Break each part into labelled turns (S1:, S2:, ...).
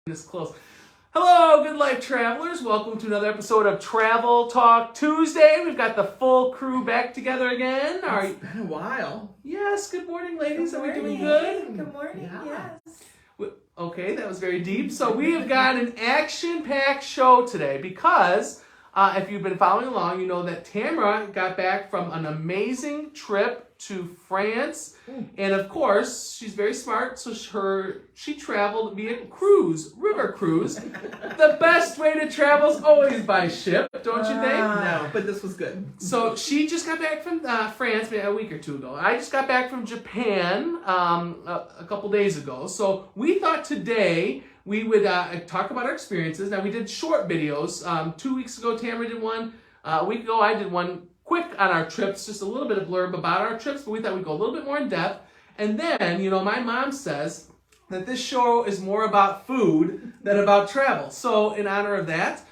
S1: This close. Hello, good life travelers. Welcome to another episode of Travel Talk Tuesday. We've got the full crew back together again.
S2: It's been a while.
S1: Yes, good morning, ladies.
S3: Good morning.
S1: Are we doing good?
S3: Good morning, yes.
S1: Okay, that was very deep. So we have got an action-packed show today because if you've been following along, you know that Tamara got back from an amazing trip to France. And of course, she's very smart, so she traveled via cruise, river cruise. The best way to travel is always by ship, don't you think?
S2: No, but this was good.
S1: So she just got back from France maybe a week or two ago. I just got back from Japan a couple days ago. So we thought today we would talk about our experiences. Now we did short videos. 2 weeks ago, Tamara did one. A week ago, I did one quick on our trips, just a little bit of blurb about our trips, but we thought we'd go a little bit more in depth. And then, my mom says that this show is more about food than about travel. So in honor of that,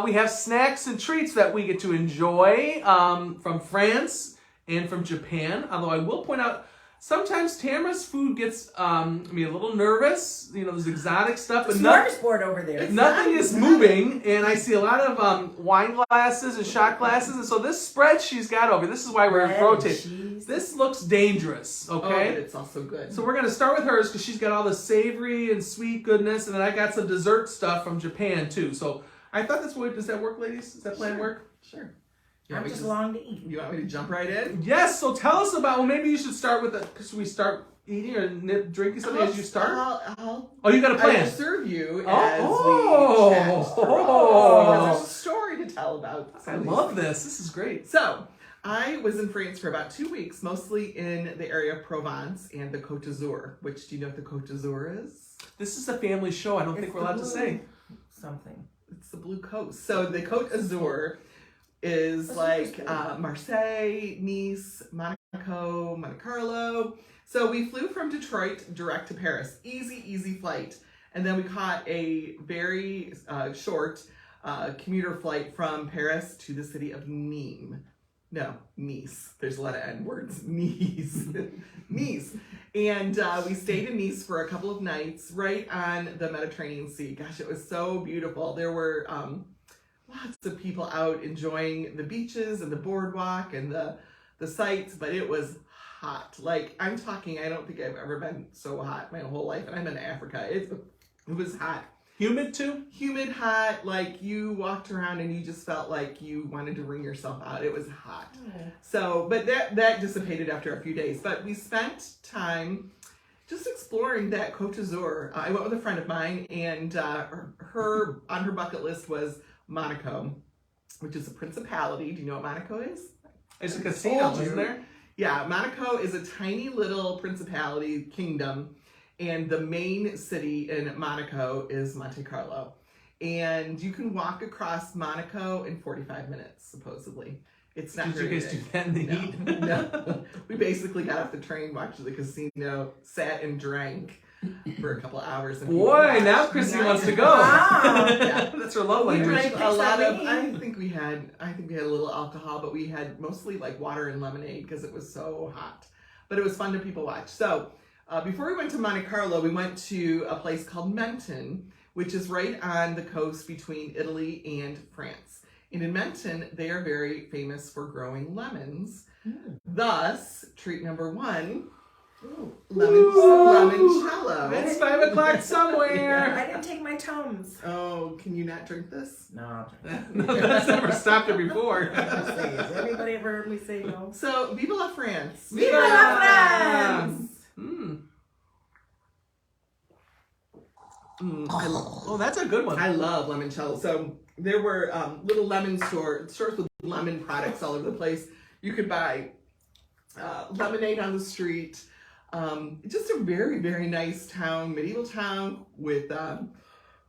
S1: we have snacks and treats that we get to enjoy from France and from Japan. Although I will point out, sometimes Tamara's food gets me a little nervous. There's exotic stuff, but
S3: Smorgasbord over there.
S1: nothing is moving, and I see a lot of wine glasses and shot glasses. And so this spread she's got over, this is why we're rotating. This looks dangerous, okay?
S2: Oh, but it's also good.
S1: So we're going to start with hers because she's got all the savory and sweet goodness, and then I got some dessert stuff from Japan too. So I thought does that work, ladies? Does that plan work?
S2: Sure.
S3: I'm just long to eat.
S2: You want me to jump right in?
S1: Yes, so tell us about, maybe you should start with should we start eating or drinking something as you start? You got a plan.
S2: I'll serve you as we chat.
S1: Oh.
S2: There's a story to tell about.
S1: I love this. This is great.
S2: So, I was in France for about 2 weeks, mostly in the area of Provence and the Côte d'Azur, which, do you know what the Côte d'Azur is?
S1: This is a family show. I don't think we're allowed to say.
S3: Something.
S2: It's the Blue Coast. So, the Côte d'Azur is like Marseille, Nice, Monaco, Monte Carlo. So we flew from Detroit direct to Paris. Easy flight. And then we caught a very short commuter flight from Paris to the city of Nîmes. No, Nice. There's a lot of N words. Nice. Nice. And we stayed in Nice for a couple of nights right on the Mediterranean Sea. Gosh, it was so beautiful. There were lots of people out enjoying the beaches and the boardwalk and the sights, but it was hot. Like, I'm talking, I don't think I've ever been so hot my whole life, and I'm in Africa. It was hot.
S1: Humid too?
S2: Humid, hot, like you walked around and you just felt like you wanted to wring yourself out. It was hot. So, but that dissipated after a few days. But we spent time just exploring that Côte d'Azur. I went with a friend of mine, and her on her bucket list was Monaco, which is a principality. Do you know what Monaco is?
S1: It's a casino, isn't there?
S2: Yeah, Monaco is a tiny little principality kingdom, and the main city in Monaco is Monte Carlo. And you can walk across Monaco in 45 minutes, supposedly. It's not
S1: Did you guys do that in the heat?
S2: No. We basically got off the train, walked to the casino, sat and drank for a couple hours. And
S1: boy, now Chrissy wants to go.
S3: Wow.
S1: Yeah, that's her love
S2: We
S1: language.
S2: drank a lot of. I think we had a little alcohol, but we had mostly like water and lemonade because it was so hot. But it was fun to people watch. So before we went to Monte Carlo, we went to a place called Menton, which is right on the coast between Italy and France. And in Menton, they are very famous for growing lemons. Thus, treat number one. Limoncello.
S1: It's 5 o'clock somewhere.
S3: I didn't take my Tums.
S2: Oh, can you not drink this?
S3: No, I'll drink it.
S1: No, that's never stopped her before.
S3: Has anybody ever heard me say no?
S2: So, vive la France.
S3: Vive la France!
S1: Oh, that's a good one.
S2: I love limoncello. So there were little lemon stores with lemon products all over the place. You could buy lemonade on the street. Just a very, very nice town, medieval town with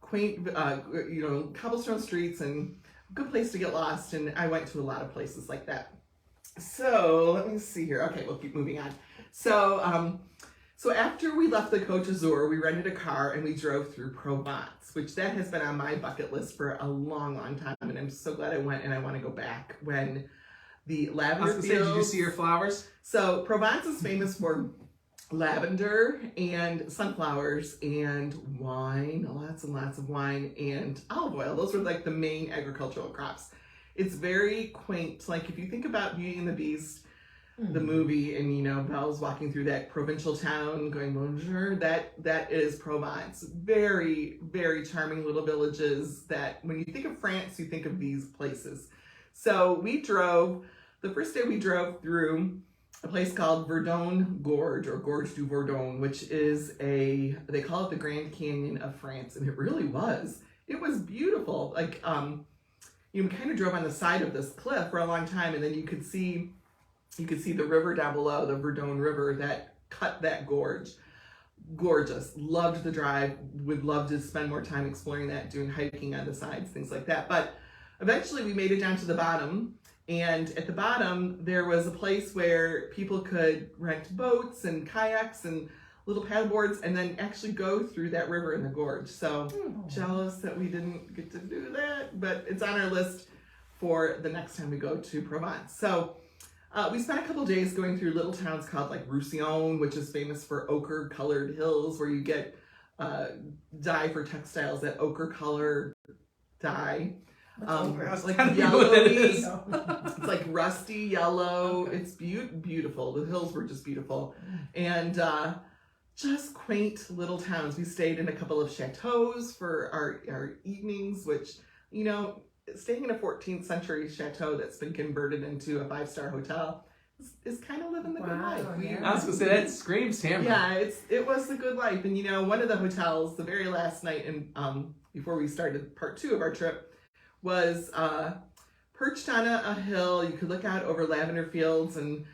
S2: quaint, cobblestone streets and a good place to get lost. And I went to a lot of places like that. So let me see here. Okay, we'll keep moving on. So after we left the Côte d'Azur, we rented a car and we drove through Provence, which that has been on my bucket list for a long, long time. And I'm so glad I went, and I want to go back when the lavender fields.
S1: Did you see your flowers?
S2: So Provence is famous for lavender and sunflowers and wine, lots and lots of wine, and olive oil. Those were like the main agricultural crops. It's very quaint. Like if you think about Beauty and the Beast, the movie, and you know, Belle's walking through that provincial town going bonjour, that is Provence. Very, very charming little villages that when you think of France, you think of these places. So the first day we drove through a place called Verdon Gorge, or Gorge du Verdon, which is they call it the Grand Canyon of France, and it really was. It was beautiful. Like, you kind of drove on the side of this cliff for a long time, and then you could see the river down below, the Verdon River that cut that gorge. Gorgeous. Loved the drive. Would love to spend more time exploring that, doing hiking on the sides, things like that. But eventually we made it down to the bottom. And at the bottom, there was a place where people could rent boats and kayaks and little paddleboards and then actually go through that river in the gorge. So jealous that we didn't get to do that, but it's on our list for the next time we go to Provence. So we spent a couple days going through little towns called like Roussillon, which is famous for ochre colored hills where you get dye for textiles, that ochre color dye. It's like yellowy, it's like rusty yellow. Okay. It's beautiful. The hills were just beautiful. And just quaint little towns. We stayed in a couple of chateaus for our evenings, which, you know, staying in a 14th century chateau that's been converted into a 5-star hotel is kind of living the good life.
S3: Yeah.
S1: I was gonna say that screams Tamara.
S2: Yeah, it was the good life. And you know, one of the hotels, the very last night, and before we started part 2 of our trip, was perched on a hill. You could look out over lavender fields and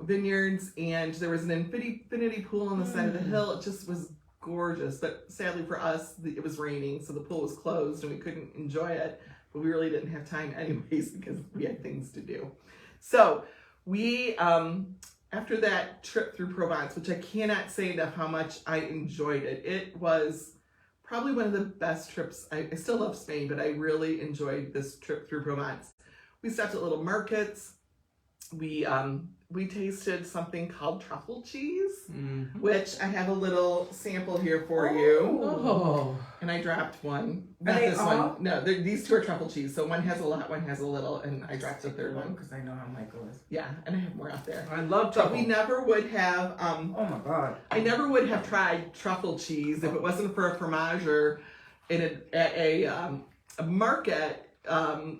S2: vineyards, and there was an infinity pool on the side of the hill. It just was gorgeous, but sadly for us, it was raining, so the pool was closed and we couldn't enjoy it, but we really didn't have time anyways because we had things to do. So we, after that trip through Provence, which I cannot say enough how much I enjoyed it, it was probably one of the best trips. I still love Spain, but I really enjoyed this trip through Provence. We stopped at little markets. We tasted something called truffle cheese, which I have a little sample here for you.
S1: Oh.
S2: And I dropped one. Not this one. No, these 2 are truffle cheese. So one has a lot, one has a little, and I dropped the third one.
S3: Because I know how Michael is.
S2: Yeah, and I have more out there.
S1: I love
S2: But
S1: truffle.
S2: we never would have,
S3: oh my God.
S2: I never would have tried truffle cheese if it wasn't for a fromager at a market.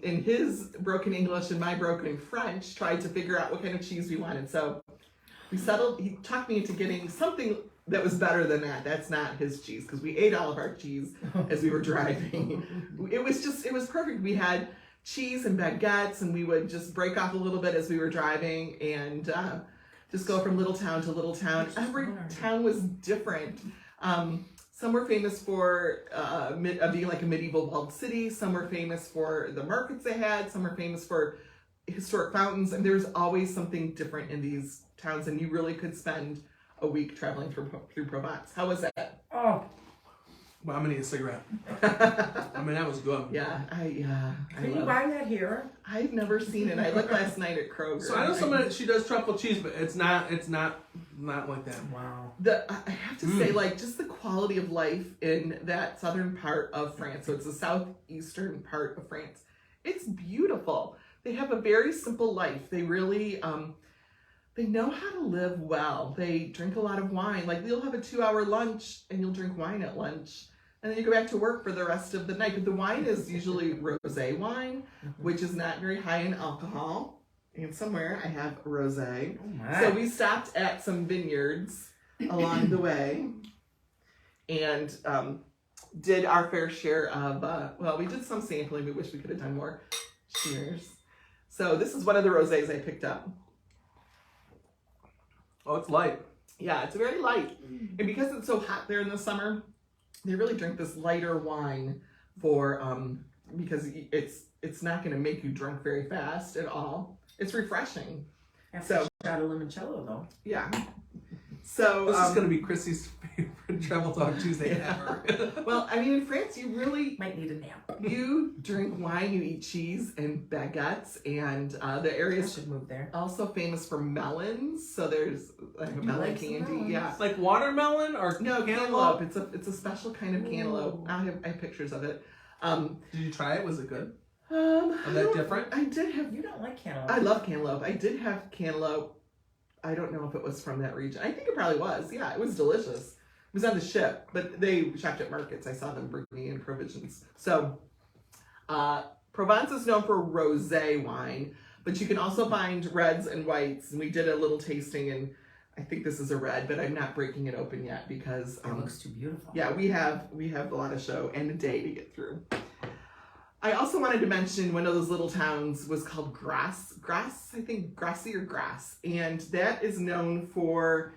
S2: In his broken English and my broken French, tried to figure out what kind of cheese we wanted. So he talked me into getting something that was better than that. That's not his cheese, because we ate all of our cheese as we were driving. It was perfect. We had cheese and baguettes, and we would just break off a little bit as we were driving and just go from little town to little town. Every town was different. Some were famous for being like a medieval walled city. Some were famous for the markets they had. Some were famous for historic fountains. And there's always something different in these towns. And you really could spend a week traveling through Provence. How was that?
S3: Oh.
S1: Well, I'm gonna need a cigarette. I mean, that was good.
S2: Yeah,
S3: Can you buy that here?
S2: I've never seen it. I looked last night at Kroger.
S1: So I know someone she does truffle cheese, but it's not like that.
S3: Wow.
S2: I have to say, like, just the quality of life in that southern part of France. So it's the southeastern part of France. It's beautiful. They have a very simple life. They really, they know how to live well. They drink a lot of wine. Like, you'll have a 2-hour lunch and you'll drink wine at lunch. And then you go back to work for the rest of the night. But the wine is usually rosé wine, which is not very high in alcohol. And somewhere I have rosé.
S3: Oh
S2: so we stopped at some vineyards along the way and did our fair share of, well, we did some sampling. We wish we could have done more. Cheers. So this is one of the rosés I picked up.
S1: Oh, it's light.
S2: Yeah, it's very light. And because it's so hot there in the summer, they really drink this lighter wine for because it's not going to make you drunk very fast at all. It's refreshing.
S3: After a shot of limoncello, though.
S2: Yeah. So
S1: this is going to be Chrissy's favorite Travel Talk Tuesday ever.
S2: Well, I mean, in France, you really
S3: Might need a nap.
S2: you drink wine, you eat cheese and baguettes, and the area
S3: I
S2: is
S3: should move there.
S2: also famous for melons. So there's like a
S3: do
S2: melon
S3: like some
S2: candy.
S3: melons.
S2: Yeah.
S1: Like watermelon or
S2: No,
S1: cantaloupe?
S2: cantaloupe. It's a special kind of cantaloupe.
S3: Ooh.
S2: I have pictures of it.
S1: Did you try it? Was it good?
S2: Are
S1: that different?
S2: I did have.
S3: You don't like cantaloupe.
S2: I love cantaloupe. I did have cantaloupe. I don't know if it was from that region. I think it probably was. Yeah, it was delicious. It was on the ship, but they shopped at markets. I saw them bringing in provisions. So, Provence is known for rosé wine, but you can also find reds and whites. And we did a little tasting, and I think this is a red, but I'm not breaking it open yet because
S3: It looks too beautiful.
S2: yeah, we have a lot of show and a day to get through. I also wanted to mention one of those little towns was called Grasse, I think Grassy or Grass, and that is known for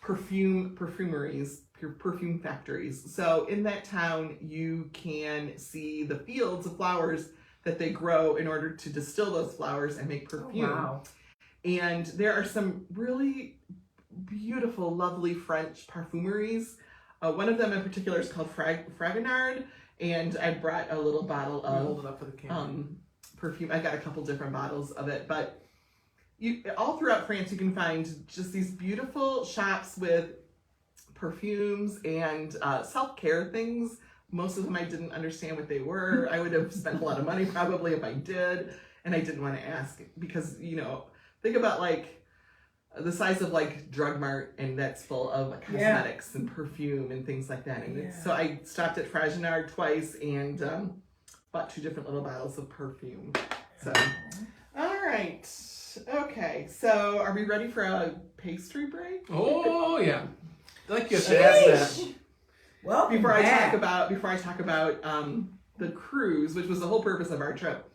S2: perfumeries, perfume factories. So in that town, you can see the fields of flowers that they grow in order to distill those flowers and make
S3: Oh,
S2: perfume.
S3: wow.
S2: And there are some really beautiful, lovely French parfumeries. One of them in particular is called Fragonard, and I brought a little bottle
S1: Hold
S2: of
S1: it up for the camera.
S2: perfume. I got a couple different bottles of it, but all throughout France you can find just these beautiful shops with perfumes and self-care things. Most of them I didn't understand what they were. I would have spent a lot of money probably if I did, and I didn't want to ask because, think about like the size of like Drug Mart, and that's full of cosmetics and perfume and things like that. And so I stopped at Fragonard twice and bought 2 different little bottles of perfume. So, all right. Okay, so are we ready for a pastry break?
S1: Oh yeah, like you should ask that.
S3: Well,
S2: Before I talk about the cruise, which was the whole purpose of our trip.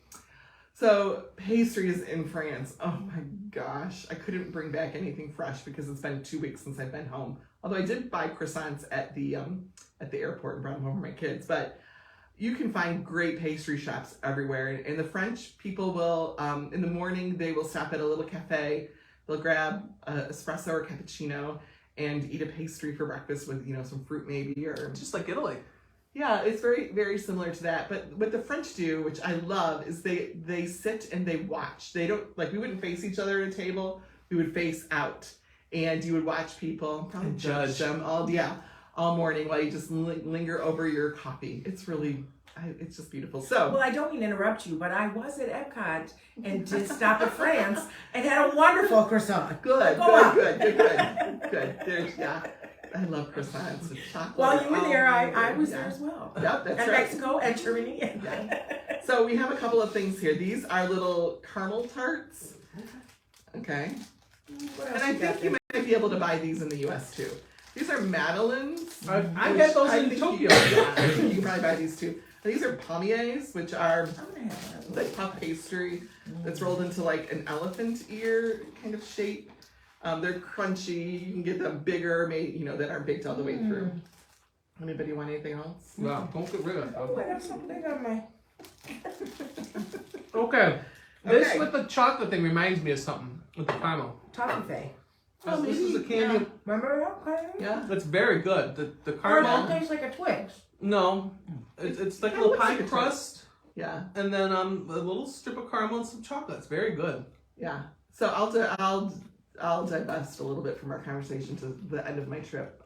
S2: So pastries in France. Oh my gosh, I couldn't bring back anything fresh because it's been 2 weeks since I've been home. Although I did buy croissants at the airport and brought them home for my kids. But you can find great pastry shops everywhere, and the French people will in the morning they will stop at a little cafe. They'll grab an espresso or cappuccino and eat a pastry for breakfast with some fruit maybe or
S1: Just like Italy.
S2: yeah, it's very, very similar to that. But what the French do, which I love, is they sit and they watch. They don't, like, we wouldn't face each other at a table. We would face out. And you would watch people, probably
S1: And
S2: judge them all morning while you just linger over your coffee. It's really, it's just beautiful. So,
S3: Well, I don't mean to interrupt you, but I was at Epcot and did stop at France and had a wonderful croissant.
S2: good. There's, I love croissants with chocolate.
S3: While you were there, I was
S2: Yeah.
S3: there as well.
S2: Yep, that's
S3: And
S2: right.
S3: Mexico and Germany.
S2: So we have a couple of things here. These are little caramel tarts. Okay. And I think you might be able to buy these in the U.S. too. These are Madeleines.
S1: I've had
S2: which
S1: those
S2: I
S1: in
S2: think
S1: Tokyo.
S2: I think you can probably buy these too. And these are pommiers, which are
S3: I'm gonna have
S2: like puff pastry that's rolled into like an elephant ear kind of shape. They're crunchy. You can get them bigger, that aren't baked all the way through. Anybody want anything else?
S1: No, don't get rid of
S3: Oh, I
S1: it.
S3: got something on my.
S1: Okay. This
S2: Okay.
S1: with the chocolate thing reminds me of something with the caramel.
S3: Toffee.
S1: This is a candy.
S3: Remember that?
S2: Yeah.
S1: That's very good. The
S3: Or
S1: caramel.
S3: that tastes like a Twix.
S1: No, it's like a
S2: It
S1: little
S2: looks
S1: pie
S2: like a Twix.
S1: crust,
S2: Yeah.
S1: and then a little strip of caramel and some chocolate. It's very good.
S2: Yeah. So I'll divest a little bit from our conversation to the end of my trip.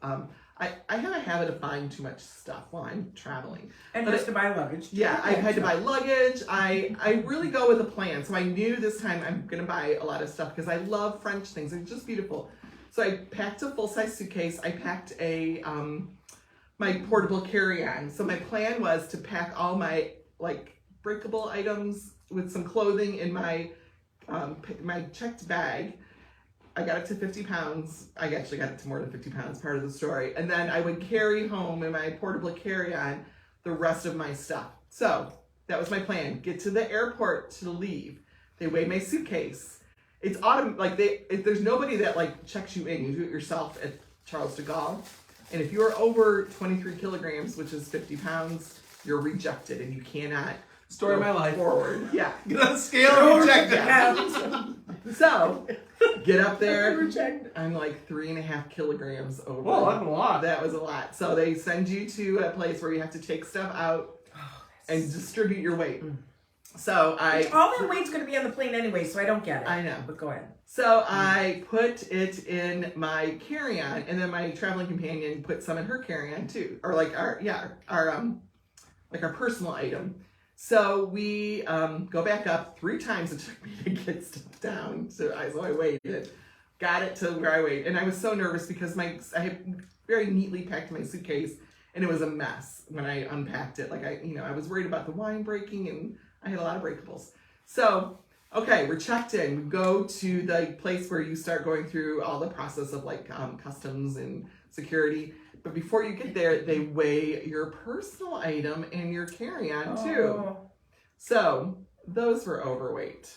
S2: I have a habit of buying too much stuff while I'm traveling.
S3: And
S2: But
S3: just to buy luggage.
S2: Yeah, I've had to buy luggage. I really go with a plan. So I knew this time I'm gonna buy a lot of stuff because I love French things. They're just beautiful. So I packed a full-size suitcase. I packed my portable carry-on. So my plan was to pack all my like breakable items with some clothing in my checked bag. I got it to 50 pounds. I actually got it to more than 50 pounds, part of the story. And then I would carry home in my portable carry-on the rest of my stuff. So that was my plan. Get to the airport to leave. They weigh my suitcase. It's there's nobody that like checks you in. You do it yourself at Charles de Gaulle. And if you are over 23 kilograms, which is 50 pounds, you're rejected and you cannot
S1: Story of
S2: go
S1: my life.
S2: forward. Yeah.
S1: Get on the scale and reject it.
S3: Yeah.
S2: So, get up there.
S3: Rejected.
S2: I'm like 3.5 kilograms over.
S1: Whoa, that's a lot.
S2: That was a lot. So they send you to a place where you have to take stuff out and distribute your weight. So
S3: all that weight's going to be on the plane anyway, so I don't get it.
S2: I know.
S3: But go ahead.
S2: So I put it in my carry-on, and then my traveling companion put some in her carry-on too, or like our personal item. So we go back up 3 times. It took me to get stuff down. So I waited, got it to where I weighed, and I was so nervous because I had very neatly packed my suitcase, and it was a mess when I unpacked it. Like I was worried about the wine breaking, and I had a lot of breakables. So, okay, we're checked in. We go to the place where you start going through all the process of like customs and security. But before you get there, they weigh your personal item and your carry-on too. So those were overweight.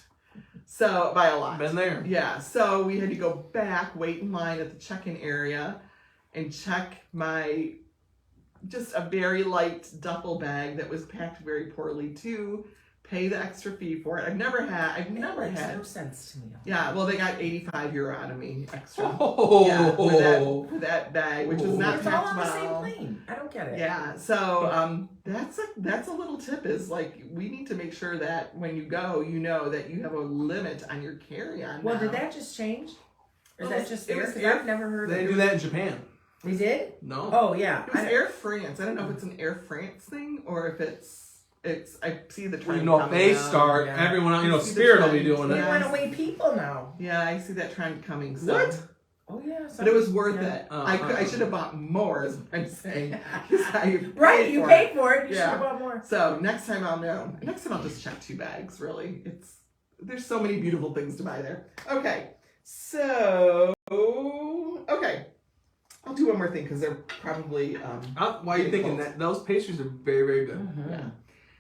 S2: So by a lot.
S1: Been there.
S2: Yeah. So we had to go back, wait in line at the check-in area, and check just a very light duffel bag that was packed very poorly too. Pay the extra fee for it. I've never had.
S3: Makes no sense to me.
S2: Yeah, well, they got €85 out of me extra.
S1: Oh,
S2: yeah, for that bag, which was not
S3: It's all
S2: packed
S3: on the same
S2: well.
S3: plane. I don't get it.
S2: Yeah, so that's a little tip is like we need to make sure that when you go, you know that you have a limit on your carry-on.
S3: Well,
S2: now.
S3: did that just change? Or is
S2: Well,
S3: that just
S2: it
S3: there?
S2: was
S3: 'Cause
S2: Air-
S3: I've never heard
S1: they
S3: of
S1: do
S3: it.
S1: that in Japan.
S3: We did?
S1: No.
S3: Oh, yeah.
S2: It was Air France. I don't know if it's an Air France thing or if it's. I see the trend.
S1: If
S2: coming
S1: they
S2: now.
S1: start,
S3: Yeah.
S1: everyone,
S2: You see the
S1: Spirit will be
S2: trend.
S1: doing
S3: We
S1: it.
S2: Yeah.
S3: want to weigh people now.
S2: Yeah, I see that trend coming. So.
S1: What?
S3: Oh, yeah.
S2: But it was worth
S3: Yeah.
S2: it. I should have bought more, is what I'm saying. 'Cause I
S3: Right,
S2: paid
S3: you
S2: for
S3: paid for it. You
S2: Yeah.
S3: should have bought more.
S2: So next time I'll know. Next time I'll just check 2 bags. Really, there's so many beautiful things to buy there. Okay, so I'll do one more thing because they're probably.
S1: Why are you thinking that? Those pastries are very, very good.
S3: Mm-hmm.
S2: Yeah.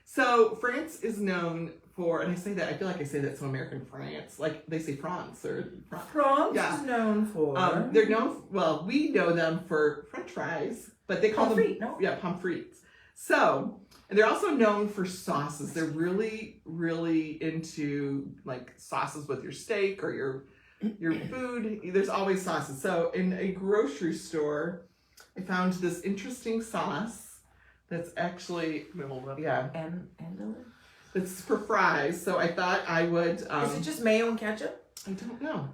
S2: So France is known for, and I say that I feel like I say that so American France, like they say France or France.
S3: France
S2: Yeah.
S3: is known for.
S2: They're known. Well, we know them for French fries, but they call
S3: Pommes
S2: them
S3: frites, no?
S2: pommes frites. So, and they're also known for sauces. They're really, really into like sauces with your steak or your food. There's always sauces. So, in a grocery store, I found this interesting sauce that's actually
S3: And
S2: it's for fries. So I thought I would.
S3: is it just mayo and ketchup?
S2: I don't know.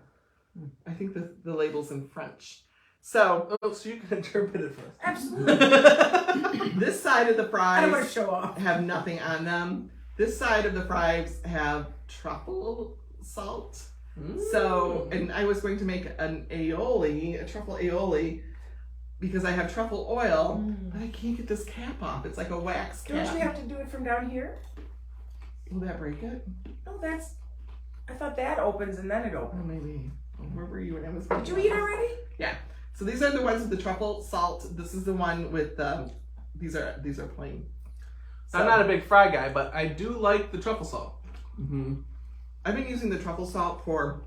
S2: I think the label's in French. So
S1: you can interpret it for us.
S3: Absolutely.
S2: this side of the
S3: I don't want to
S2: fries
S3: show off.
S2: have nothing on them. This side of the fries have truffle salt. So, and I was going to make a truffle aioli, because I have truffle oil, but I can't get this cap off. It's like a wax cap.
S3: Don't you have to do it from down here?
S2: Will that break it?
S3: No, I thought that opens and then it
S2: Oh,
S3: opens.
S2: maybe. Where were you when I was?
S3: Did you eat already?
S2: Yeah. So these are the ones with the truffle salt. This is the one with these are plain. So,
S1: I'm not a big fry guy, but I do like the truffle salt.
S2: I've been using the truffle salt for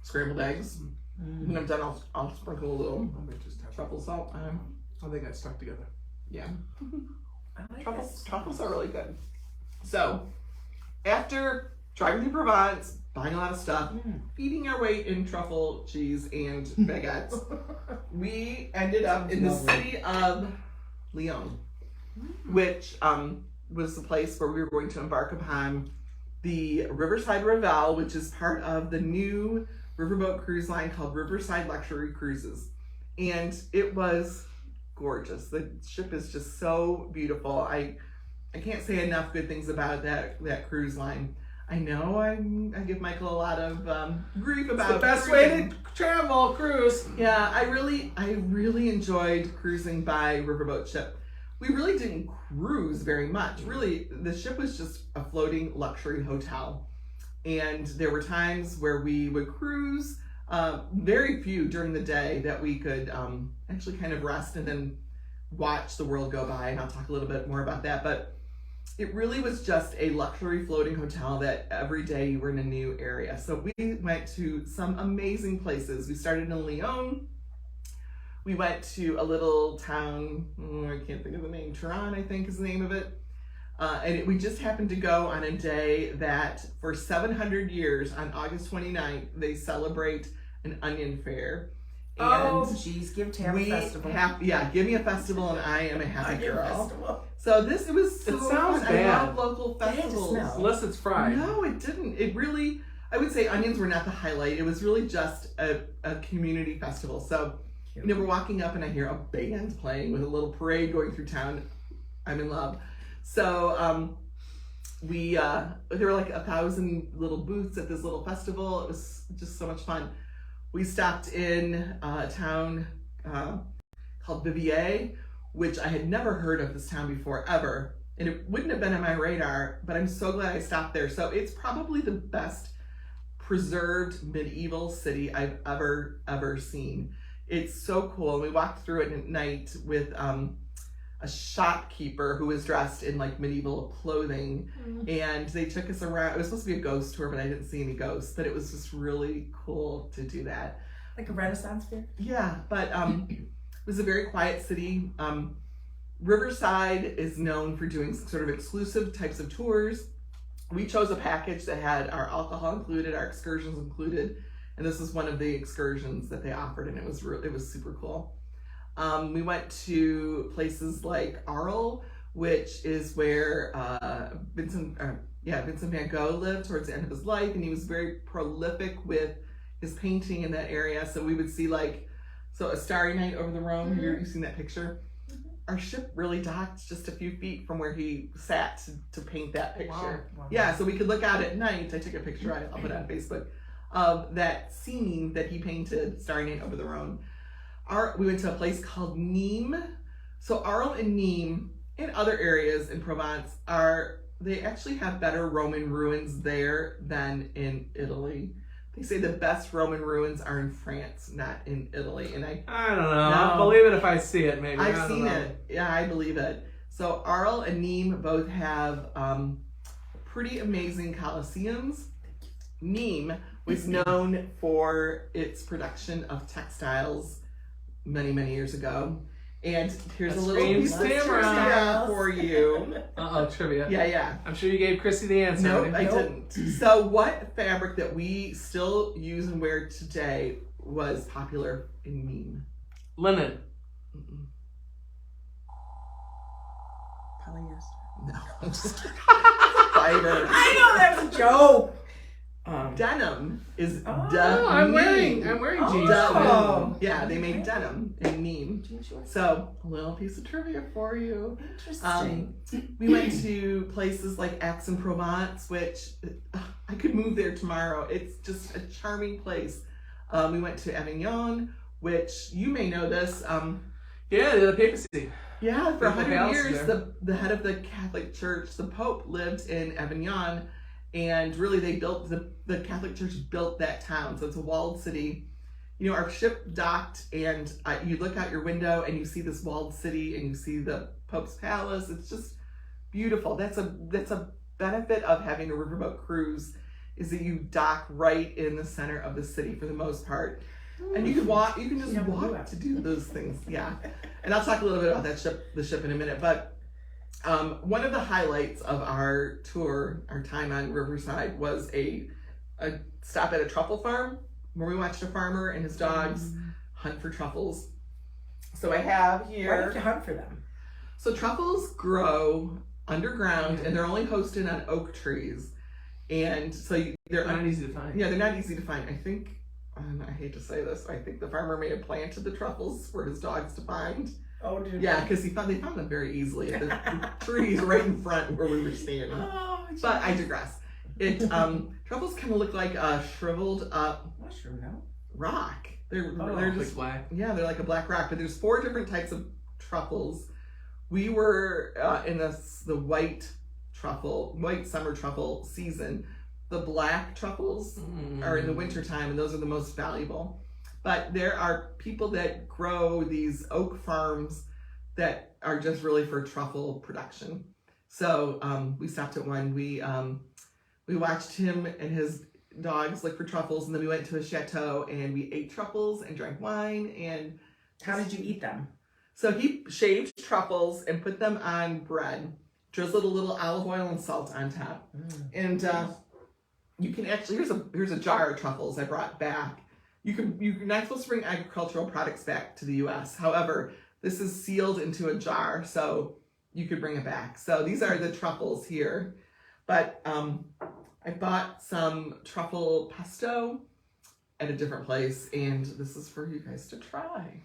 S2: scrambled eggs. When I'm done, I'll sprinkle a little
S1: Let me just have
S2: truffle salt.
S1: I think I stuck together.
S2: Yeah.
S3: I like
S2: Truffles are really good. So, after driving through Provence, buying a lot of stuff, feeding our weight in truffle cheese and baguettes, we ended up in the city of Lyon, which was the place where we were going to embark upon the Riverside Revel, which is part of the new riverboat cruise line called Riverside Luxury Cruises. And it was gorgeous. The ship is just so beautiful. I can't say enough good things about that cruise line. I know I give Michael a lot of grief about
S1: It's the best
S2: cruising.
S1: way to travel, cruise.
S2: Yeah, I really enjoyed cruising by riverboat ship. We really didn't cruise very much. Really, the ship was just a floating luxury hotel. And there were times where we would cruise, very few during the day that we could actually kind of rest and then watch the world go by. And I'll talk a little bit more about that. But it really was just a luxury floating hotel that every day you were in a new area. So we went to some amazing places. We started in Lyon. We went to a little town, I can't think of the name, Turan, I think is the name of it. We just happened to go on a day that for 700 years on August 29th, they celebrate an onion fair.
S3: Oh, geez, give Tam a festival.
S2: Give me a festival and I am a happy
S3: Onion
S2: girl.
S3: festival.
S2: So it was so
S1: sounds
S2: fun.
S1: bad.
S2: I love local festivals.
S1: Unless it's fried.
S2: No, it didn't. It really, I would say onions were not the highlight. It was really just a community festival. So, we're walking up and I hear a band playing with a little parade going through town. I'm in love. So, there were like 1,000 little booths at this little festival. It was just so much fun. We stopped in a town called Vivier, which I had never heard of this town before, ever. And it wouldn't have been on my radar, but I'm so glad I stopped there. So it's probably the best preserved medieval city I've ever seen. It's so cool. And we walked through it at night with a shopkeeper who was dressed in like medieval clothing. And they took us around. It was supposed to be a ghost tour, but I didn't see any ghosts. But it was just really cool to do that.
S3: Like a Renaissance fair?
S2: Yeah, but it was a very quiet city. Riverside is known for doing sort of exclusive types of tours. We chose a package that had our alcohol included, our excursions included, and this was one of the excursions that they offered, and it was super cool. We went to places like Arles, which is where Vincent van Gogh lived towards the end of his life, and he was very prolific with his painting in that area. So we would see a starry night over the Rhone. Have you seen that picture? Our ship really docked just a few feet from where he sat to paint that picture.
S3: Wow.
S2: Yeah, so we could look out at night. I took a picture, I'll put it on Facebook, of that scene that he painted, Starry Night over the Rhone. We went to a place called Nîmes. So Arles and Nîmes and other areas in Provence they actually have better Roman ruins there than in Italy. They say the best Roman ruins are in France, not in Italy. And I
S1: don't know. I'll believe it if I see it, maybe.
S2: I've seen it. Yeah, I believe it. So Arles and Nîmes both have pretty amazing coliseums. Nîmes was known for its production of textiles many, many years ago. And here's a little piece of trivia for you.
S1: Trivia.
S2: Yeah.
S1: I'm sure you gave Chrissy the answer.
S2: Nope, I didn't. So what fabric that we still use and wear today was popular in Nîmes?
S1: Linen.
S3: Polyester.
S2: No, I'm just kidding. Fiber.
S3: I know that was a joke.
S2: Denim is
S1: I'm wearing jeans.
S2: Denim. Yeah, they make denim in Nîmes. So a little piece of trivia for you.
S3: Interesting.
S2: We went to places like Aix-en-Provence, which I could move there tomorrow. It's just a charming place. We went to Avignon, which you may know this.
S1: Yeah, the papacy.
S2: Yeah, for 100 years,
S1: there.
S2: the head of the Catholic Church, the Pope, lived in Avignon. And really, they built the Catholic Church built that town, so it's a walled city. Our ship docked, and you look out your window and you see this walled city, and you see the Pope's palace. It's just beautiful. That's a benefit of having a riverboat cruise, is that you dock right in the center of the city for the most part, and you can walk. You can just walk to do those things. Yeah, and I'll talk a little bit about the ship in a minute, but. One of the highlights of our tour, our time on Riverside, was a stop at a truffle farm where we watched a farmer and his dogs hunt for truffles. So I have here.
S3: Why do you have to hunt for them?
S2: So truffles grow underground and they're only hosted on oak trees, and so they're
S1: not easy to find.
S2: Yeah, they're not easy to find. I think. I hate to say this. I think the farmer may have planted the truffles for his dogs to find.
S3: Oh, dude.
S2: Yeah, because they found them very easily at the trees right in front where we were standing. But I digress. Truffles kind of look like a shriveled up
S3: mushroom, no?
S2: rock. They're just
S1: like black.
S2: Yeah, they're like a black rock. But there's 4 different types of truffles. We were in the white summer truffle season. The black truffles are in the wintertime, and those are the most valuable. But there are people that grow these oak farms that are just really for truffle production. So we stopped at one. We watched him and his dogs look for truffles, and then we went to a chateau and we ate truffles and drank wine. And
S3: how did you eat them?
S2: So he shaved truffles and put them on bread, drizzled a little olive oil and salt on top. And you can actually, here's a jar of truffles I brought back. You're not supposed to bring agricultural products back to the U.S. However, this is sealed into a jar, so you could bring it back. So these are the truffles here. But I bought some truffle pesto at a different place, and this is for you guys to try.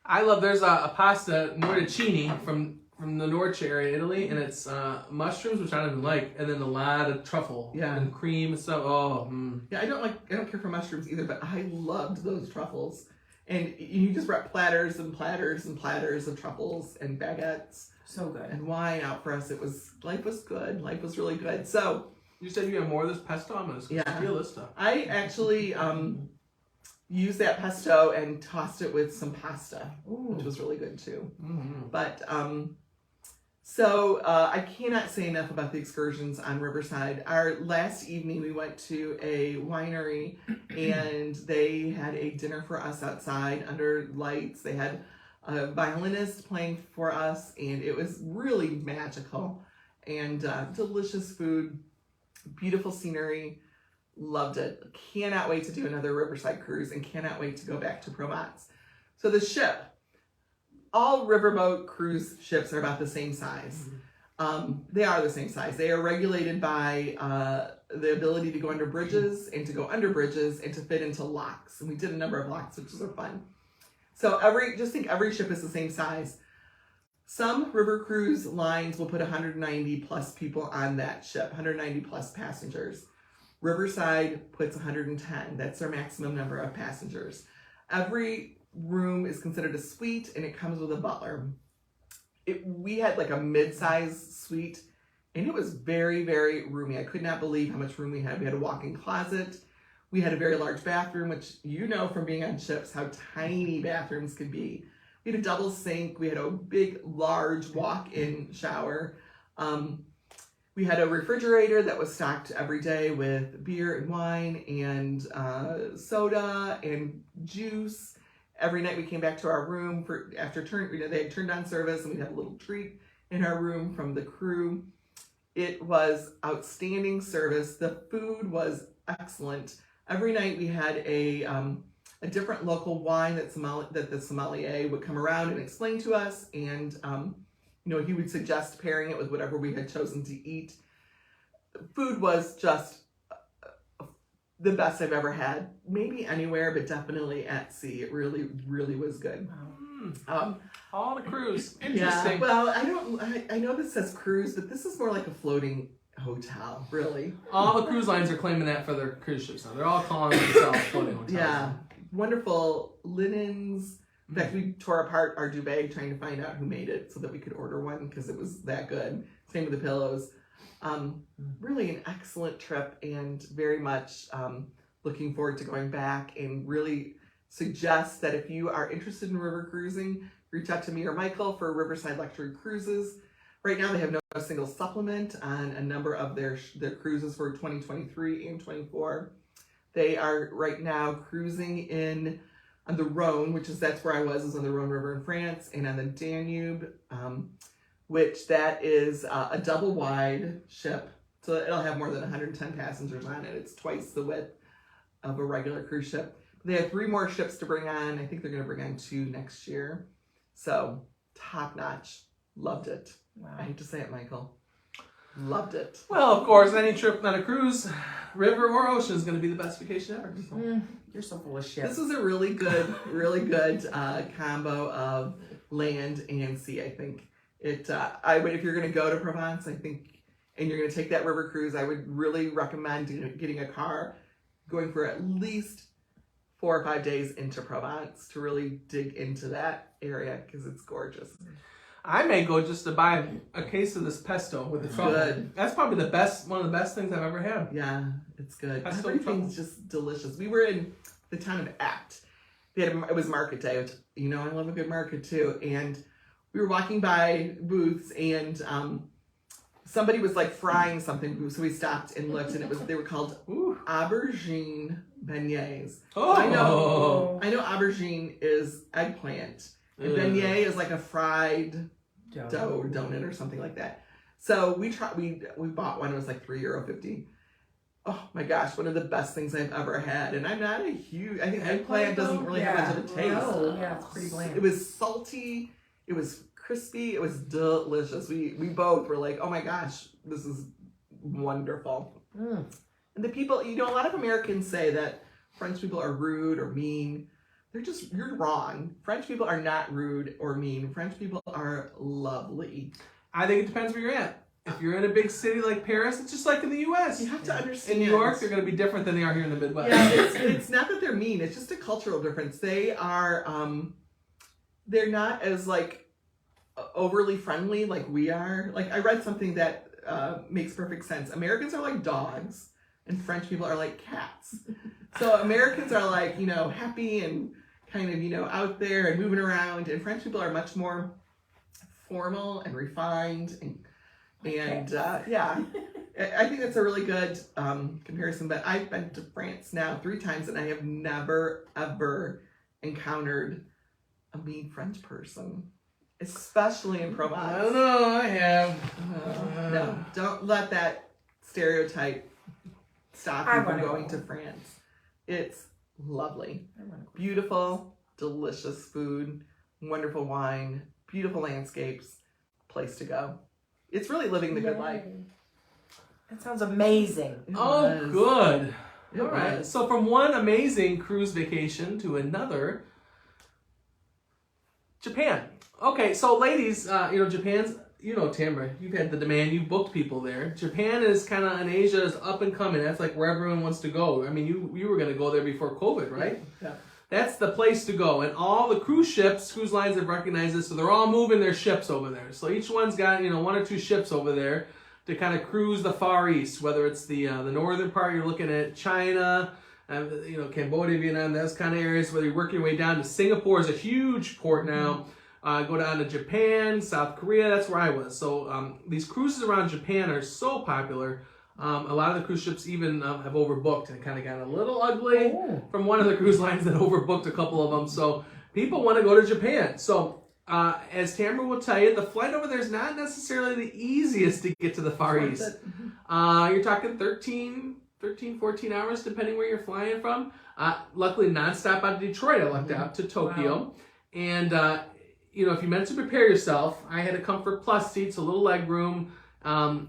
S1: I love, there's a pasta, Nordicini, from the Nordic area in Italy, and it's mushrooms, which I don't even like, and then a lot of truffle and cream and stuff. Yeah,
S2: I don't care for mushrooms either, but I loved those truffles. And you just brought platters and platters and platters of truffles and baguettes.
S3: So good.
S2: And wine out for us. Life was good. Life was really good. So
S1: you said you have more of this pesto? I'm gonna steal this stuff.
S2: I actually used that pesto and tossed it with some pasta, which was really good too. But so I cannot say enough about the excursions on Riverside. Our last evening we went to a winery and they had a dinner for us outside under lights. They had a violinist playing for us and it was really magical and delicious food, beautiful scenery. Loved it. Cannot wait to do another Riverside cruise and cannot wait to go back to Provence. So the ship, all riverboat cruise ships are about the same size. They are the same size. They are regulated by the ability to go under bridges and to go under bridges and to fit into locks. And we did a number of locks, which was fun. So just think every ship is the same size. Some river cruise lines will put 190 plus people on that ship, 190 plus passengers. Riverside puts 110. That's their maximum number of passengers. Every room is considered a suite and it comes with a butler. We had like a mid-size suite and it was very, very roomy. I could not believe how much room we had. We had a walk-in closet. We had a very large bathroom, which you know from being on ships how tiny bathrooms can be. We had a double sink. We had a big, large walk-in shower. We had a refrigerator that was stocked every day with beer and wine and soda and juice. Every night we came back to our room they had turned on service and we had a little treat in our room from the crew. It was outstanding service. The food was excellent. Every night we had a different local wine that the sommelier would come around and explain to us, and he would suggest pairing it with whatever we had chosen to eat. Food was just the best I've ever had, maybe anywhere, but definitely at sea. It really, really was good.
S1: On a cruise. Interesting.
S2: Yeah, well, I know this says cruise, but this is more like a floating hotel, really.
S1: All the cruise lines are claiming that for their cruise ships now. They're all calling themselves floating hotels.
S2: Yeah, wonderful linens. In fact, we tore apart our duvet trying to find out who made it so that we could order one because it was that good. Same with the pillows. Really an excellent trip and very much looking forward to going back, and really suggest that if you are interested in river cruising, reach out to me or Michael for Riverside Luxury Cruises. Right now they have no single supplement on a number of their cruises for 2023 and 24. They are right now cruising on the Rhone, that's where I was on the Rhone River in France, and on the Danube, which that is a double wide ship. So it'll have more than 110 passengers on it. It's twice the width of a regular cruise ship. They have 3 more ships to bring on. I think they're going to bring on 2 next year. So top notch. Loved it.
S3: Wow.
S2: I hate to say it, Michael. Loved it.
S1: Well, of course, any trip on a cruise, river or ocean, is going to be the best vacation ever. So.
S3: You're so full of shit.
S2: This was a really good combo of land and sea, I think. If you're going to go to Provence, I think, and you're going to take that river cruise, I would really recommend getting a car, going for at least 4 or 5 days into Provence to really dig into that area because it's gorgeous.
S1: I may go just to buy a case of this pesto with the truffle.
S2: Good.
S1: That's probably one of the best things I've ever had.
S2: Yeah, it's good.
S1: Pesto
S2: Everything's just delicious. We were in the town of Apt. It was market day, which, I love a good market too. And we were walking by booths and somebody was like frying something. So we stopped and looked, and they were called aubergine beignets.
S1: Oh.
S2: So I know aubergine is eggplant. And beignet is like a fried dough or donut or something like that. So we bought one. It was like €3.50. Oh my gosh, one of the best things I've ever had. And I'm not a huge. I think eggplant doesn't really have much of a taste.
S3: No, yeah, it's pretty bland.
S2: It was salty. It was crispy. It was delicious. We both were like, oh my gosh, this is wonderful.
S3: Mm.
S2: And the people, a lot of Americans say that French people are rude or mean. You're wrong. French people are not rude or mean. French people are lovely.
S1: I think it depends where you're at. If you're in a big city like Paris, it's just like in the U.S.
S2: You have to understand.
S1: In New York, they're going to be different than they are here in the Midwest.
S2: Yeah, it's not that they're mean. It's just a cultural difference. They are, they're not as like overly friendly like we are. Like I read something that makes perfect sense. Americans are like dogs, and French people are like cats. So Americans are like happy and kind of out there and moving around, and French people are much more formal and refined and yeah, I think that's a really good comparison. But I've been to France now 3 times, and I have never ever encountered a mean French person, especially in Provence.
S1: I don't know. I have.
S2: No, don't let that stereotype stop you from going to France. It's lovely, beautiful, delicious food, wonderful wine, beautiful landscapes, place to go. It's really living the good life.
S3: That sounds amazing.
S1: Oh, good.
S2: It
S1: All right.
S2: was.
S1: So from one amazing cruise vacation to another, Japan. Okay, so ladies, Japan's, Tamara, you've had the demand, you've booked people there. Japan is kind of in Asia, is up and coming. That's like where everyone wants to go. I mean, you were going to go there before COVID, right?
S2: Yeah.
S1: That's the place to go. And all the cruise lines have recognized this, so they're all moving their ships over there. So each one's got, 1 or 2 ships over there to kind of cruise the Far East, whether it's the northern part, you're looking at China, Cambodia, Vietnam, those kind of areas, whether you work your way down to Singapore is a huge port now. Go down to Japan, South Korea, that's where I was. So these cruises around Japan are so popular. A lot of the cruise ships even have overbooked and kind of got a little ugly from one of the cruise lines that overbooked a couple of them. So people want to go to Japan. So as Tamara will tell you, the flight over there is not necessarily the easiest to get to the Far East. You're talking 13, 14 hours depending where you're flying from. Luckily, nonstop out of Detroit, I lucked out to Tokyo. Wow. And, if you meant to prepare yourself, I had a Comfort Plus seats, a little leg room.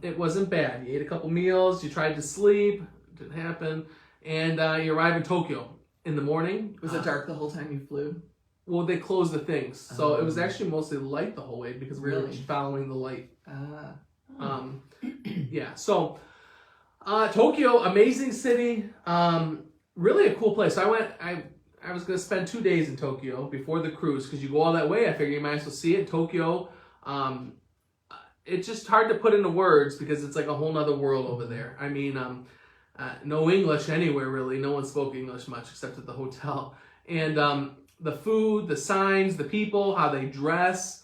S1: It wasn't bad. You ate a couple meals, you tried to sleep, didn't happen, and you arrive in Tokyo in the morning.
S2: Was it dark the whole time you flew?
S1: Well, they closed the things, so it was actually mostly light the whole way because we were following the light. Yeah, so Tokyo, amazing city, really a cool place. I was going to spend 2 days in Tokyo before the cruise because you go all that way. I figured you might as well see it. Tokyo, it's just hard to put into words because it's like a whole nother world over there. I mean, no English anywhere really. No one spoke English much except at the hotel. And the food, the signs, the people, how they dress,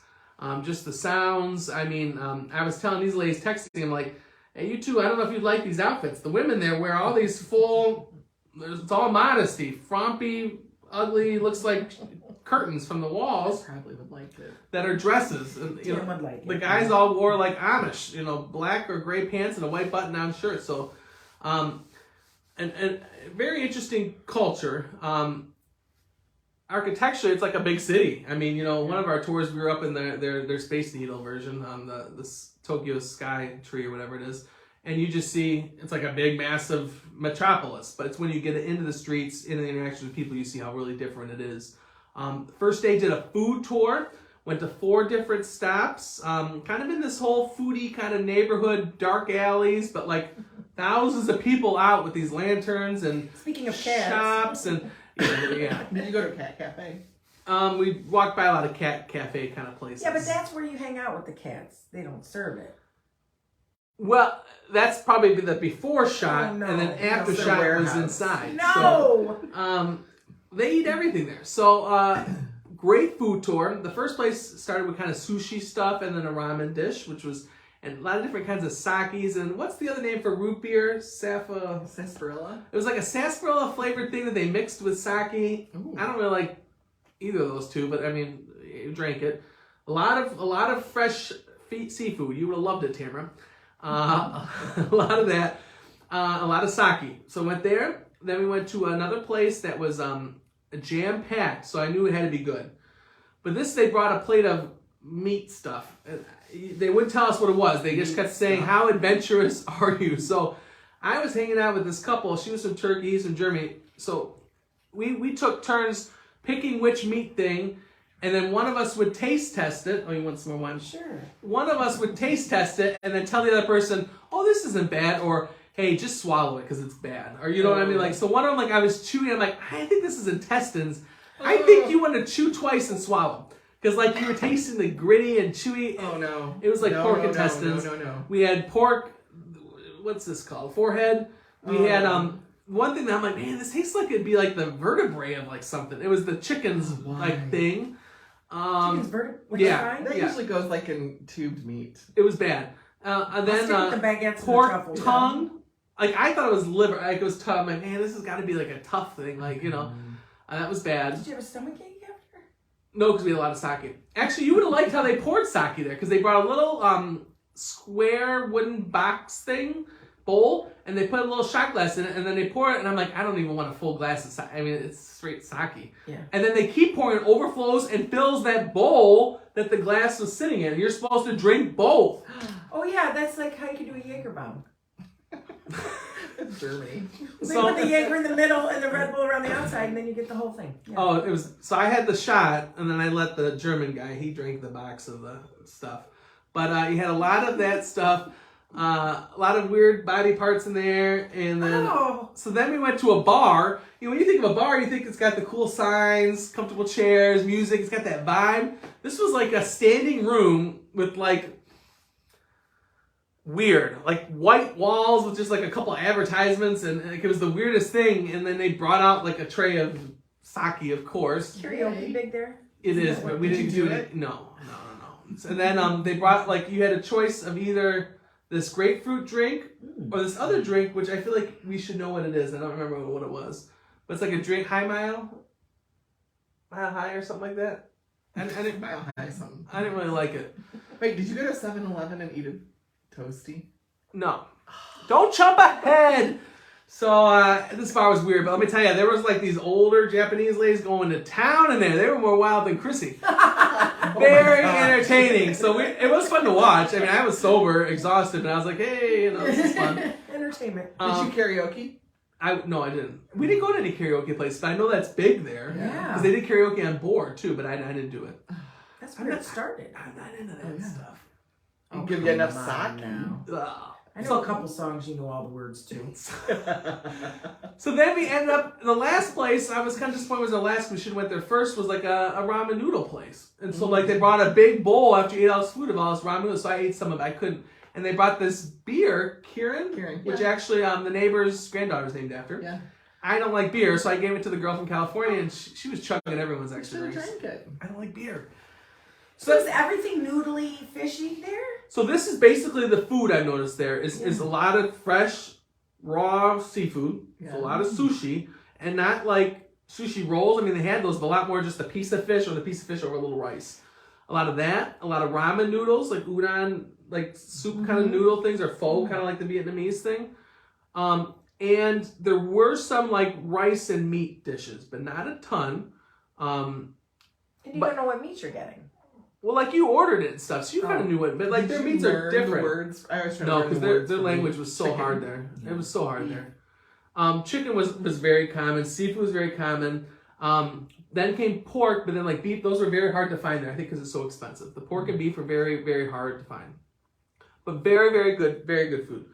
S1: just the sounds. I mean, I was telling these ladies, texting, I'm like, hey, you two, I don't know if you'd like these outfits. The women there wear all these it's all modesty, frumpy, ugly, looks like curtains from the walls.
S2: I probably would like it.
S1: That are dresses. And, the guys all wore like Amish, black or gray pants and a white button-down shirt. So, and very interesting culture. Architecturally, it's like a big city. I mean, one of our tours, we were up in their Space Needle version on the Tokyo Sky Tree or whatever it is. And you just see, it's like a big, massive metropolis. But it's when you get into the streets, into the interaction with people, you see how really different it is. First day, did a food tour. Went to 4 different stops. Kind of in this whole foodie kind of neighborhood, dark alleys, but like thousands of people out with these lanterns and
S3: speaking of cats,
S1: shops and yeah.
S2: Did you go to a cat cafe?
S1: We walked by a lot of cat cafe kind of places.
S3: Yeah, but that's where you hang out with the cats. They don't serve it.
S1: Well, that's probably the before shot, and then after shot was inside.
S3: No!
S1: So, they eat everything there. So, great food tour. The first place started with kind of sushi stuff and then a ramen dish, which was and a lot of different kinds of sakis. And what's the other name for root beer?
S2: Sarsaparilla.
S1: It was like a sarsaparilla flavored thing that they mixed with sake. Ooh. I don't really like either of those two, but I mean, you drank it. A lot of fresh seafood. You would have loved it, Tamara. A lot of that. A lot of sake. So went there. Then we went to another place that was jam-packed, so I knew it had to be good. But they brought a plate of meat stuff. They wouldn't tell us what it was. They just kept saying, how adventurous are you? So I was hanging out with this couple. She was from Turkey, he's from Germany. So we took turns picking which meat thing, and then one of us would taste test it. Oh, you want some more wine?
S3: Sure. One
S1: of us would taste test it and then tell the other person, oh, this isn't bad, or hey, just swallow it because it's bad. Or you know what I mean? Like, so one of them, like, I was chewing, I'm like, I think this is intestines. I think you want to chew twice and swallow. Because, like, you were tasting the gritty and chewy.
S2: Oh, no.
S1: It was like pork intestines.
S2: No.
S1: We had pork, what's this called? Forehead. We had, one thing that I'm like, man, this tastes like it'd be like the vertebrae of, like, something. It was the chicken's, like, thing.
S3: Chicken's vertebrae?
S1: Yeah.
S2: That usually goes, like, in tubed meat.
S1: It was bad. And then
S3: the baguettes
S1: pork
S3: and the
S1: tongue. Yeah. Like, I thought it was liver. Like, it was tough. I'm like, man, this has got to be, like, a tough thing. Like, you know. That was bad.
S3: Did you have a stomachache after?
S1: No, because we had a lot of sake. Actually, you would have liked how they poured sake there, because they brought a little square wooden box bowl, and they put a little shot glass in it, and then they pour it, and I'm like, I don't even want a full glass of sake. I mean, it's straight sake.
S3: Yeah.
S1: And then they keep pouring, it overflows and fills that bowl that the glass was sitting in. You're supposed to drink both.
S3: Oh, yeah, that's like how you can do a Jägerbomb.
S2: It's Germany.
S3: They put the Jaeger in the middle and the Red Bull around the outside, and then you get the whole thing. Yeah.
S1: Oh, it was, so I had the shot, and then I let the German guy, he drank the box of the stuff. But he had a lot of that stuff, a lot of weird body parts in there, and then, so then we went to a bar. You know, when you think of a bar, you think it's got the cool signs, comfortable chairs, music, it's got that vibe. This was like a standing room with like, weird, like white walls with just like a couple of advertisements, and like, it was the weirdest thing. And then they brought out like a tray of sake, of course.
S3: Karaoke big there?
S1: It is, but we didn't do it. No. And then they brought, like, you had a choice of either this grapefruit drink or this other drink, which I feel like we should know what it is. I don't remember what it was, but it's like a drink, mile high or something like that. I didn't
S2: Mile high something.
S1: I didn't really like it.
S2: Wait, did you go to 7-Eleven and eat a Toasty?
S1: No. Don't jump ahead! So, this bar was weird, but let me tell you, there was like these older Japanese ladies going to town in there. They were more wild than Chrissy. Very entertaining. So, it was fun to watch. I mean, I was sober, exhausted, and I was like, hey, you know, this is fun.
S3: Entertainment.
S2: Did you karaoke?
S1: No, I didn't. We didn't go to any karaoke places, but I know that's big there.
S3: Yeah.
S1: Because they did karaoke on board, too, but I didn't do it.
S3: That's where it started.
S1: I'm not into that stuff.
S2: You give you enough sake?
S3: Now. I know a couple songs you know all the words to.
S1: So then we ended up, the last place, I was kind of disappointed was the last, we should have went there first, was like a ramen noodle place. And so like they brought a big bowl after you ate all this food of all this ramen noodles, so I ate some of it, I couldn't. And they brought this beer, Kieran, which actually the neighbor's granddaughter's named after.
S2: Yeah.
S1: I don't like beer, so I gave it to the girl from California, and she was chugging everyone's extra drinks.
S2: Drink it.
S1: I don't like beer.
S3: So is everything noodly, fishy there?
S1: So this is basically the food I've noticed there is a lot of fresh, raw seafood, a lot of sushi, and not like sushi rolls. I mean, they had those, but a lot more just a piece of fish or the piece of fish over a little rice. A lot of that, a lot of ramen noodles, like udon, like soup kind of noodle things, or pho, kind of like the Vietnamese thing. And there were some like rice and meat dishes, but not a ton.
S3: And you don't know what meat you're getting.
S1: Well, like you ordered it and stuff, so you kind of knew it, but like their meats are different.
S2: The words? I was trying
S1: no,
S2: to
S1: because their language was so hard there. It was so hard there. Chicken was very common. Seafood was very common. Then came pork, but then like beef, those were very hard to find there, I think because it's so expensive. The pork and beef were very, very hard to find. But very, very good food.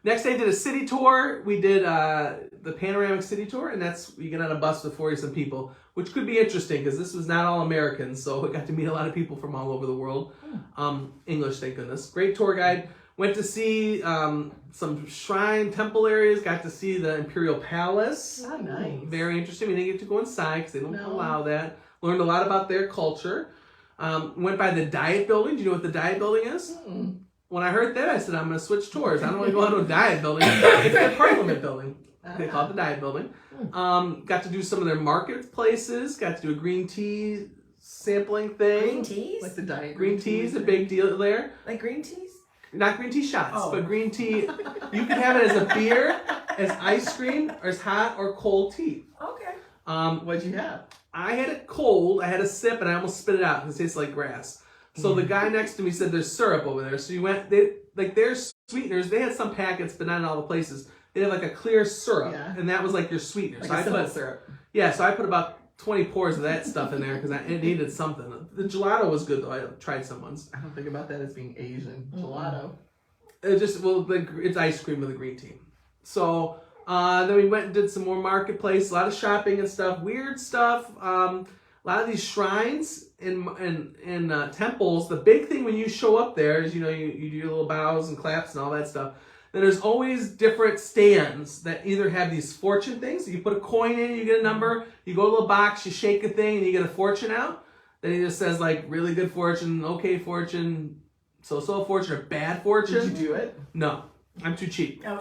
S1: Next day, I did a city tour. We did the panoramic city tour, and that's, you get on a bus with 40-some people, which could be interesting because this was not all Americans, so I got to meet a lot of people from all over the world. English, thank goodness. Great tour guide. Went to see some shrine temple areas, got to see the Imperial Palace.
S2: Oh, nice.
S1: Very interesting. We didn't get to go inside because they don't allow that. Learned a lot about their culture. Went by the Diet Building. Do you know what the Diet Building is? When I heard that, I said, I'm going to switch tours. I don't want to go into a Diet Building. It's the Parliament Building. They call it the Diet Building. Got to do some of their marketplaces. Got to do a green tea sampling thing.
S3: Green teas?
S2: Like the diet
S1: Green tea is a big deal there.
S3: Like green teas?
S1: Not green tea shots,
S3: Oh.
S1: but green tea. You can have it as a beer, as ice cream, or as hot or cold tea.
S3: Okay.
S2: What'd you have?
S1: I had it cold. I had a sip, and I almost spit it out because it tastes like grass. So the guy next to me said, "There's syrup over there." So you went. Their sweeteners. They had some packets, but not in all the places. They had like a clear syrup,
S2: Yeah.
S1: and that was like your sweetener.
S2: Like
S1: So
S2: a simple syrup.
S1: Yeah, so I put about 20 pours of that stuff in there because it needed something. The gelato was good though. I tried some ones.
S2: I don't think about that as being Asian. Gelato.
S1: It's ice cream with a green tea. So then we went and did some more marketplace, a lot of shopping and stuff, weird stuff. A lot of these shrines in temples. The big thing when you show up there is you do your little bows and claps and all that stuff. Then there's always different stands that either have these fortune things. So you put a coin in, you get a number. You go to a little box, you shake a thing, and you get a fortune out. Then it just says like really good fortune, okay fortune, so fortune, or bad fortune.
S2: Did you do it?
S1: No, I'm too cheap.
S3: Oh.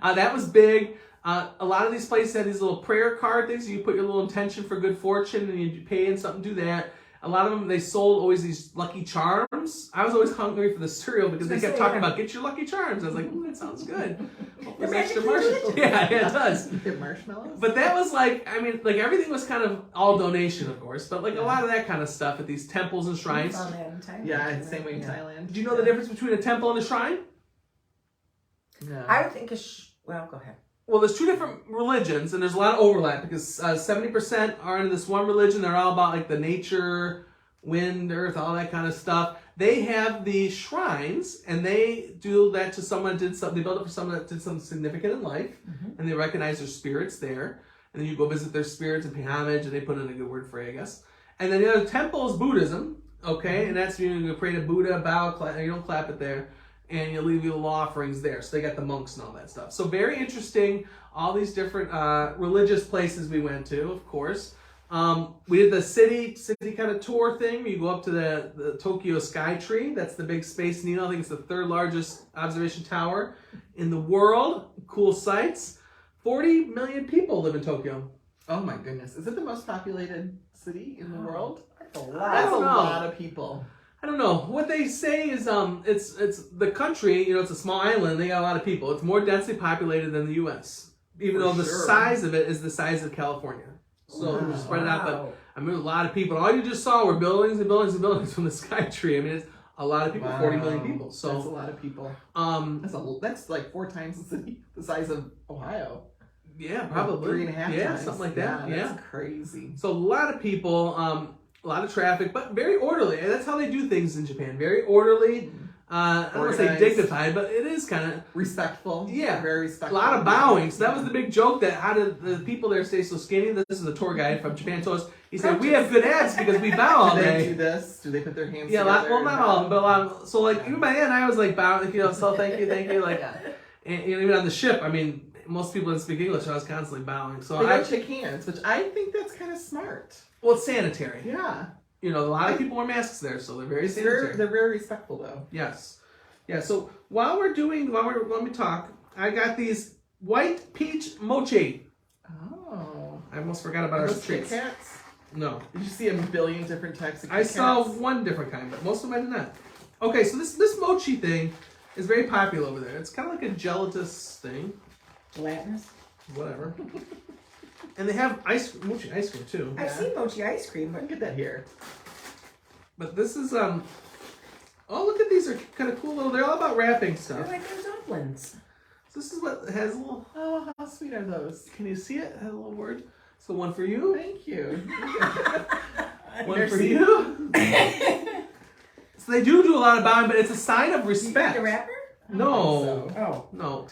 S1: That was big. A lot of these places had these little prayer card things. You put your little intention for good fortune, and you pay in something, do that. A lot of them, they sold always these Lucky Charms. I was always hungry for the cereal because they kept talking about, get your Lucky Charms. I was like, ooh, that sounds good. Hope there's extra marshmallows. Yeah, it does.
S2: Get marshmallows?
S1: But that was like, everything was kind of all donation, of course, but like a lot of that kind of stuff at these temples and shrines.
S3: Found that in Thailand.
S2: Yeah, same way in Thailand.
S1: Do you know the difference between a temple and a shrine?
S2: No.
S3: I would think well, go ahead.
S1: Well, there's two different religions, and there's a lot of overlap because 70% are into this one religion. They're all about like the nature, wind, earth, all that kind of stuff. They have the shrines, and they do that to someone that did something. They build it for someone that did something significant in life, and they recognize their spirits there. And then you go visit their spirits and pay homage, and they put in a good word for you, I guess. And then the other temple is Buddhism, okay? And that's you pray to Buddha, bow, clap. You don't clap it there. And you leave your little offerings there. So they got the monks and all that stuff. So very interesting. All these different religious places we went to, of course. We did the city kind of tour thing. You go up to the Tokyo Sky Tree. That's the big Space Needle. I think it's the third largest observation tower in the world. Cool sights. 40 million people live in Tokyo.
S2: Oh my goodness. Is it the most populated city in the world?
S3: That's a lot.
S2: That's a
S1: don't know.
S2: lot of people.
S1: I don't know. What they say is it's the country, it's a small island, they got a lot of people. It's more densely populated than the US. Even though the size of it is the size of California. So
S2: Wow.
S1: spread it out, but a lot of people. All you just saw were buildings and buildings and buildings from the Sky Tree. It's a lot of people,
S2: Wow.
S1: 40 million people. So
S2: That's a lot of people. That's like 4 times the city, the size of Ohio.
S1: yeah, probably
S2: 3.5
S1: yeah,
S2: times.
S1: something like that. Yeah.
S2: That's crazy.
S1: So a lot of people, a lot of traffic, but very orderly. And that's how they do things in Japan. Very orderly. I don't want to say
S2: Organized.
S1: dignified, but it is kind of
S2: Respectful.
S1: Yeah.
S2: Very
S1: a
S2: respectful.
S1: lot of bowing. So that was the big joke that how did the people there stay so skinny? This is the tour guide from Japan told us. He said, we have good abs because we bow all
S2: Do they
S1: day.
S2: do this? Do they put their hands
S1: Yeah,
S2: together?
S1: well, not all of them, but a lot of them. So, like, even by then, I was like bowing, so thank you. Like,
S2: Yeah.
S1: and even on the ship, most people didn't speak English, so I was constantly bowing. So,
S2: They don't shake hands, which I think that's kind of smart.
S1: well, it's sanitary.
S2: Yeah.
S1: A lot of people wear masks there, so they're very sanitary.
S2: They're very respectful, though.
S1: Yes. Yeah, so while we talk, I got these white peach mochi.
S2: Oh.
S1: I almost forgot about our
S2: Those Kit
S1: treats.
S2: Kats?
S1: No.
S2: Did you see a billion different types of Kit
S1: I saw
S2: Kats?
S1: one different kind, but most of them I did not. Okay, so this mochi thing is very popular over there. It's kind of like a gelatinous thing,
S3: Gelatinous?
S1: whatever. And they have mochi ice cream too.
S3: I've seen mochi ice cream, but
S2: Look at that here.
S1: But this is oh, look at these, are kind of cool little. They're all about wrapping
S3: they're
S1: stuff.
S3: like their dumplings.
S1: So this is what has a little.
S2: Oh, how sweet are those?
S1: Can you see it? It has a little word. So one for you,
S2: Thank you.
S1: one for you. So they do a lot of bowing, but it's a sign of
S3: You eat
S1: respect.
S3: the wrapper?
S1: No,
S2: So.
S3: Oh.
S1: no.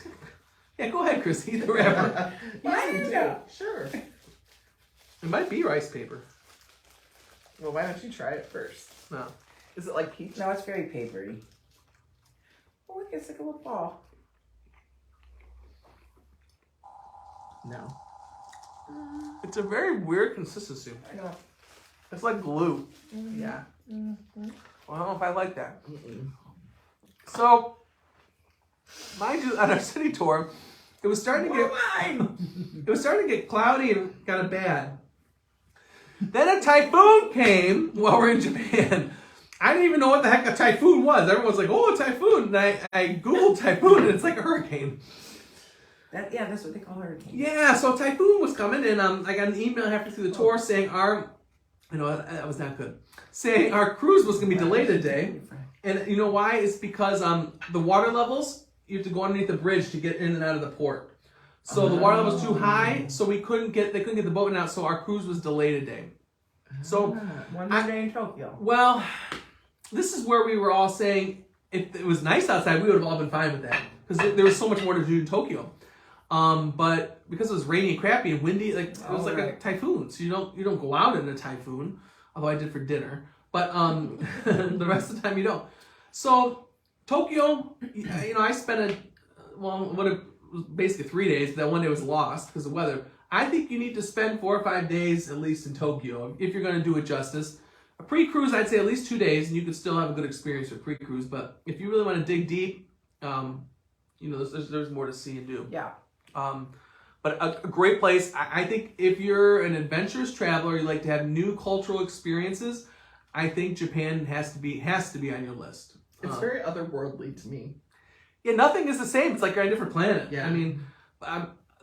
S1: Yeah, go ahead, Chris. Eat the wrapper.
S3: Why
S2: you
S3: not?
S2: do. Sure.
S1: It might be rice paper.
S2: Well, why don't you try it first?
S1: No.
S2: Is it like peach?
S3: No, it's very papery. Oh, look, it's like a little ball.
S2: No.
S1: It's a very weird consistency.
S3: I know.
S1: It's like glue.
S2: Yeah.
S1: Well, I don't know if I like that.
S2: Mm-mm.
S1: So, mind you, on our city tour, it was starting to get
S3: Mine.
S1: it was starting to get cloudy and kind of bad. Then a typhoon came while we're in Japan. I didn't even know what the heck a typhoon was. Everyone's like, oh, a typhoon. And I Googled typhoon, and it's like a hurricane.
S3: That's what they call hurricanes.
S1: Yeah, so a typhoon was coming, and I got an email halfway through the tour saying that was not good. Saying our cruise was going to be delayed a day. And you know why? It's because the water levels, you have to go underneath the bridge to get in and out of the port. So the water level was too high, so they couldn't get the boat out, so our cruise was delayed a day. So
S3: one more day in Tokyo.
S1: Well, this is where we were all saying if it was nice outside, we would have all been fine with that. Because there was so much more to do in Tokyo. But because it was rainy and crappy and windy, it was like a typhoon. So you don't go out in a typhoon, although I did for dinner. But the rest of the time you don't. So Tokyo, I spent basically 3 days. That one day was lost because of weather. I think you need to spend 4 or 5 days at least in Tokyo if you're going to do it justice. A pre-cruise, I'd say at least 2 days, and you could still have a good experience with pre-cruise. But if you really want to dig deep, there's more to see and do.
S3: Yeah.
S1: But a great place. I think if you're an adventurous traveler, you like to have new cultural experiences, I think Japan has to be on your list.
S2: It's very otherworldly to me.
S1: Yeah, nothing is the same. It's like you're on a different planet.
S2: Yeah.
S1: I mean,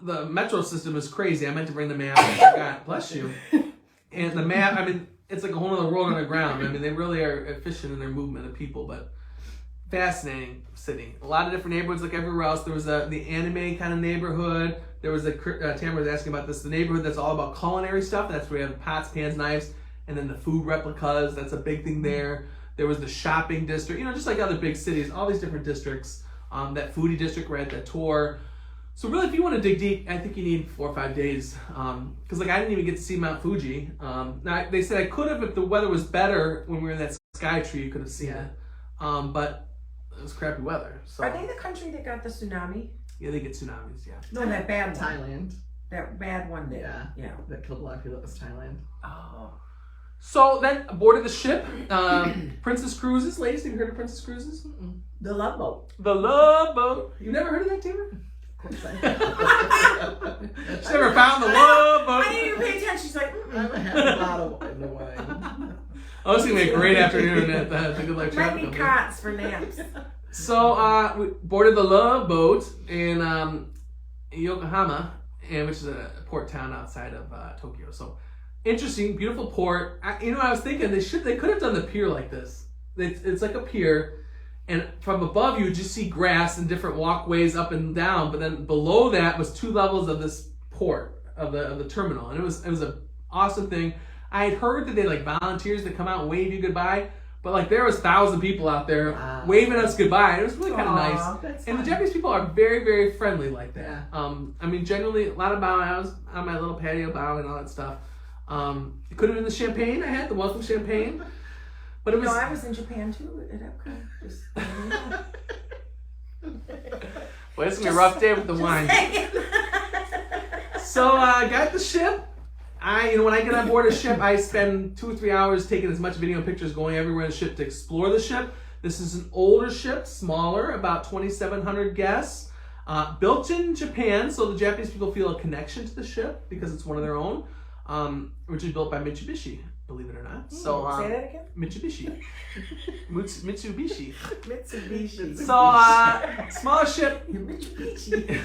S1: the metro system is crazy. I meant to bring the map. I forgot. Bless you. And the map, it's like a whole other world underground. They really are efficient in their movement of people, but fascinating city. A lot of different neighborhoods like everywhere else. There was the anime kind of neighborhood. There was Tamara was asking about this, the neighborhood that's all about culinary stuff. That's where you have pots, pans, knives, and then the food replicas. That's a big thing there. There was the shopping district, just like other big cities, all these different districts. That foodie district we're at that tour. So really, if you want to dig deep, I think you need 4 or 5 days. Because I didn't even get to see Mount Fuji. Now they said I could have if the weather was better when we were in that sky tree. You could have seen it. But it was crappy weather. So.
S3: Are they the country that got the tsunami?
S1: Yeah, they get tsunamis. Yeah.
S3: No, that bad one.
S2: Thailand.
S3: That bad one there.
S2: Yeah. That killed a lot of people. That was Thailand.
S3: Oh.
S1: So then boarded the ship. Princess Cruises. Ladies, have you heard of Princess Cruises? Mm-mm.
S3: The Love Boat.
S1: The Love Boat. You never heard of that, Tamara?
S2: Of course I have.
S1: She never found the Love Boat.
S3: I didn't even pay attention. She's like,
S2: I haven't had a bottle in a while.
S1: Oh, it's going to be a great afternoon at the Good Life Travel
S3: might be
S1: Company.
S3: cots for naps.
S1: So we boarded the Love Boat in Yokohama, which is a port town outside of Tokyo. So interesting, beautiful port. I was thinking they could have done the pier like this. It's like a pier, and from above you just see grass and different walkways up and down. But then below that was 2 levels of this port of the terminal, and it was an awesome thing. I had heard that they like volunteers that come out and wave you goodbye. But there was 1,000 people out there waving us goodbye. It was really kind of nice. And the Japanese people are very, very friendly like that. Yeah. Generally a lot of bowing. I was on my little patio bowing and all that stuff. It could have been the champagne. I had the welcome champagne. But it was.
S3: No, I was in Japan too at Epcot.
S1: Well, it's gonna be a rough day with the wine. So I got the ship. When I get on board a ship, I spend 2 or 3 hours taking as much video pictures, going everywhere in the ship to explore the ship. This is an older ship, smaller, about 2,700 guests, built in Japan, so the Japanese people feel a connection to the ship because it's one of their own, which is built by Mitsubishi, believe it or not. So
S3: say that again?
S1: Mitsubishi. Mitsubishi.
S3: Mitsubishi.
S1: So smaller ship.
S3: Mitsubishi.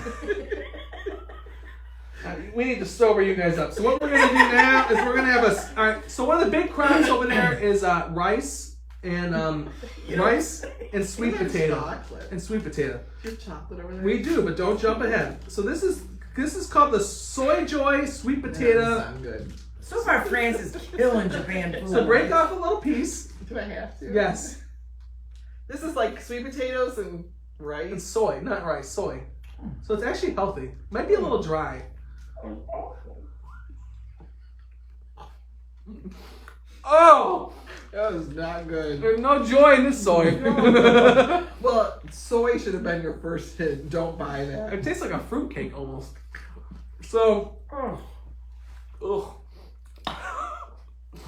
S1: We need to sober you guys up. So what we're going to do now is we're going to have all right, so one of the big crops over there is rice and sweet potato.
S2: Chocolate.
S1: And sweet potato.
S2: Do you have chocolate over there?
S1: We do, but don't jump ahead. So this is called the Soy Joy sweet potato.
S2: That doesn't sound good.
S3: So far, France is killing Japan food.
S1: So break off a little piece.
S2: Do I have to?
S1: Yes.
S2: This is like sweet potatoes and rice.
S1: It's soy, not rice, soy. So it's actually healthy. Might be a little dry. Oh!
S2: That was not good.
S1: There's no joy in this soy.
S2: Well, soy should have been your first hit. Don't buy that.
S1: It tastes like a fruitcake almost. So, ugh.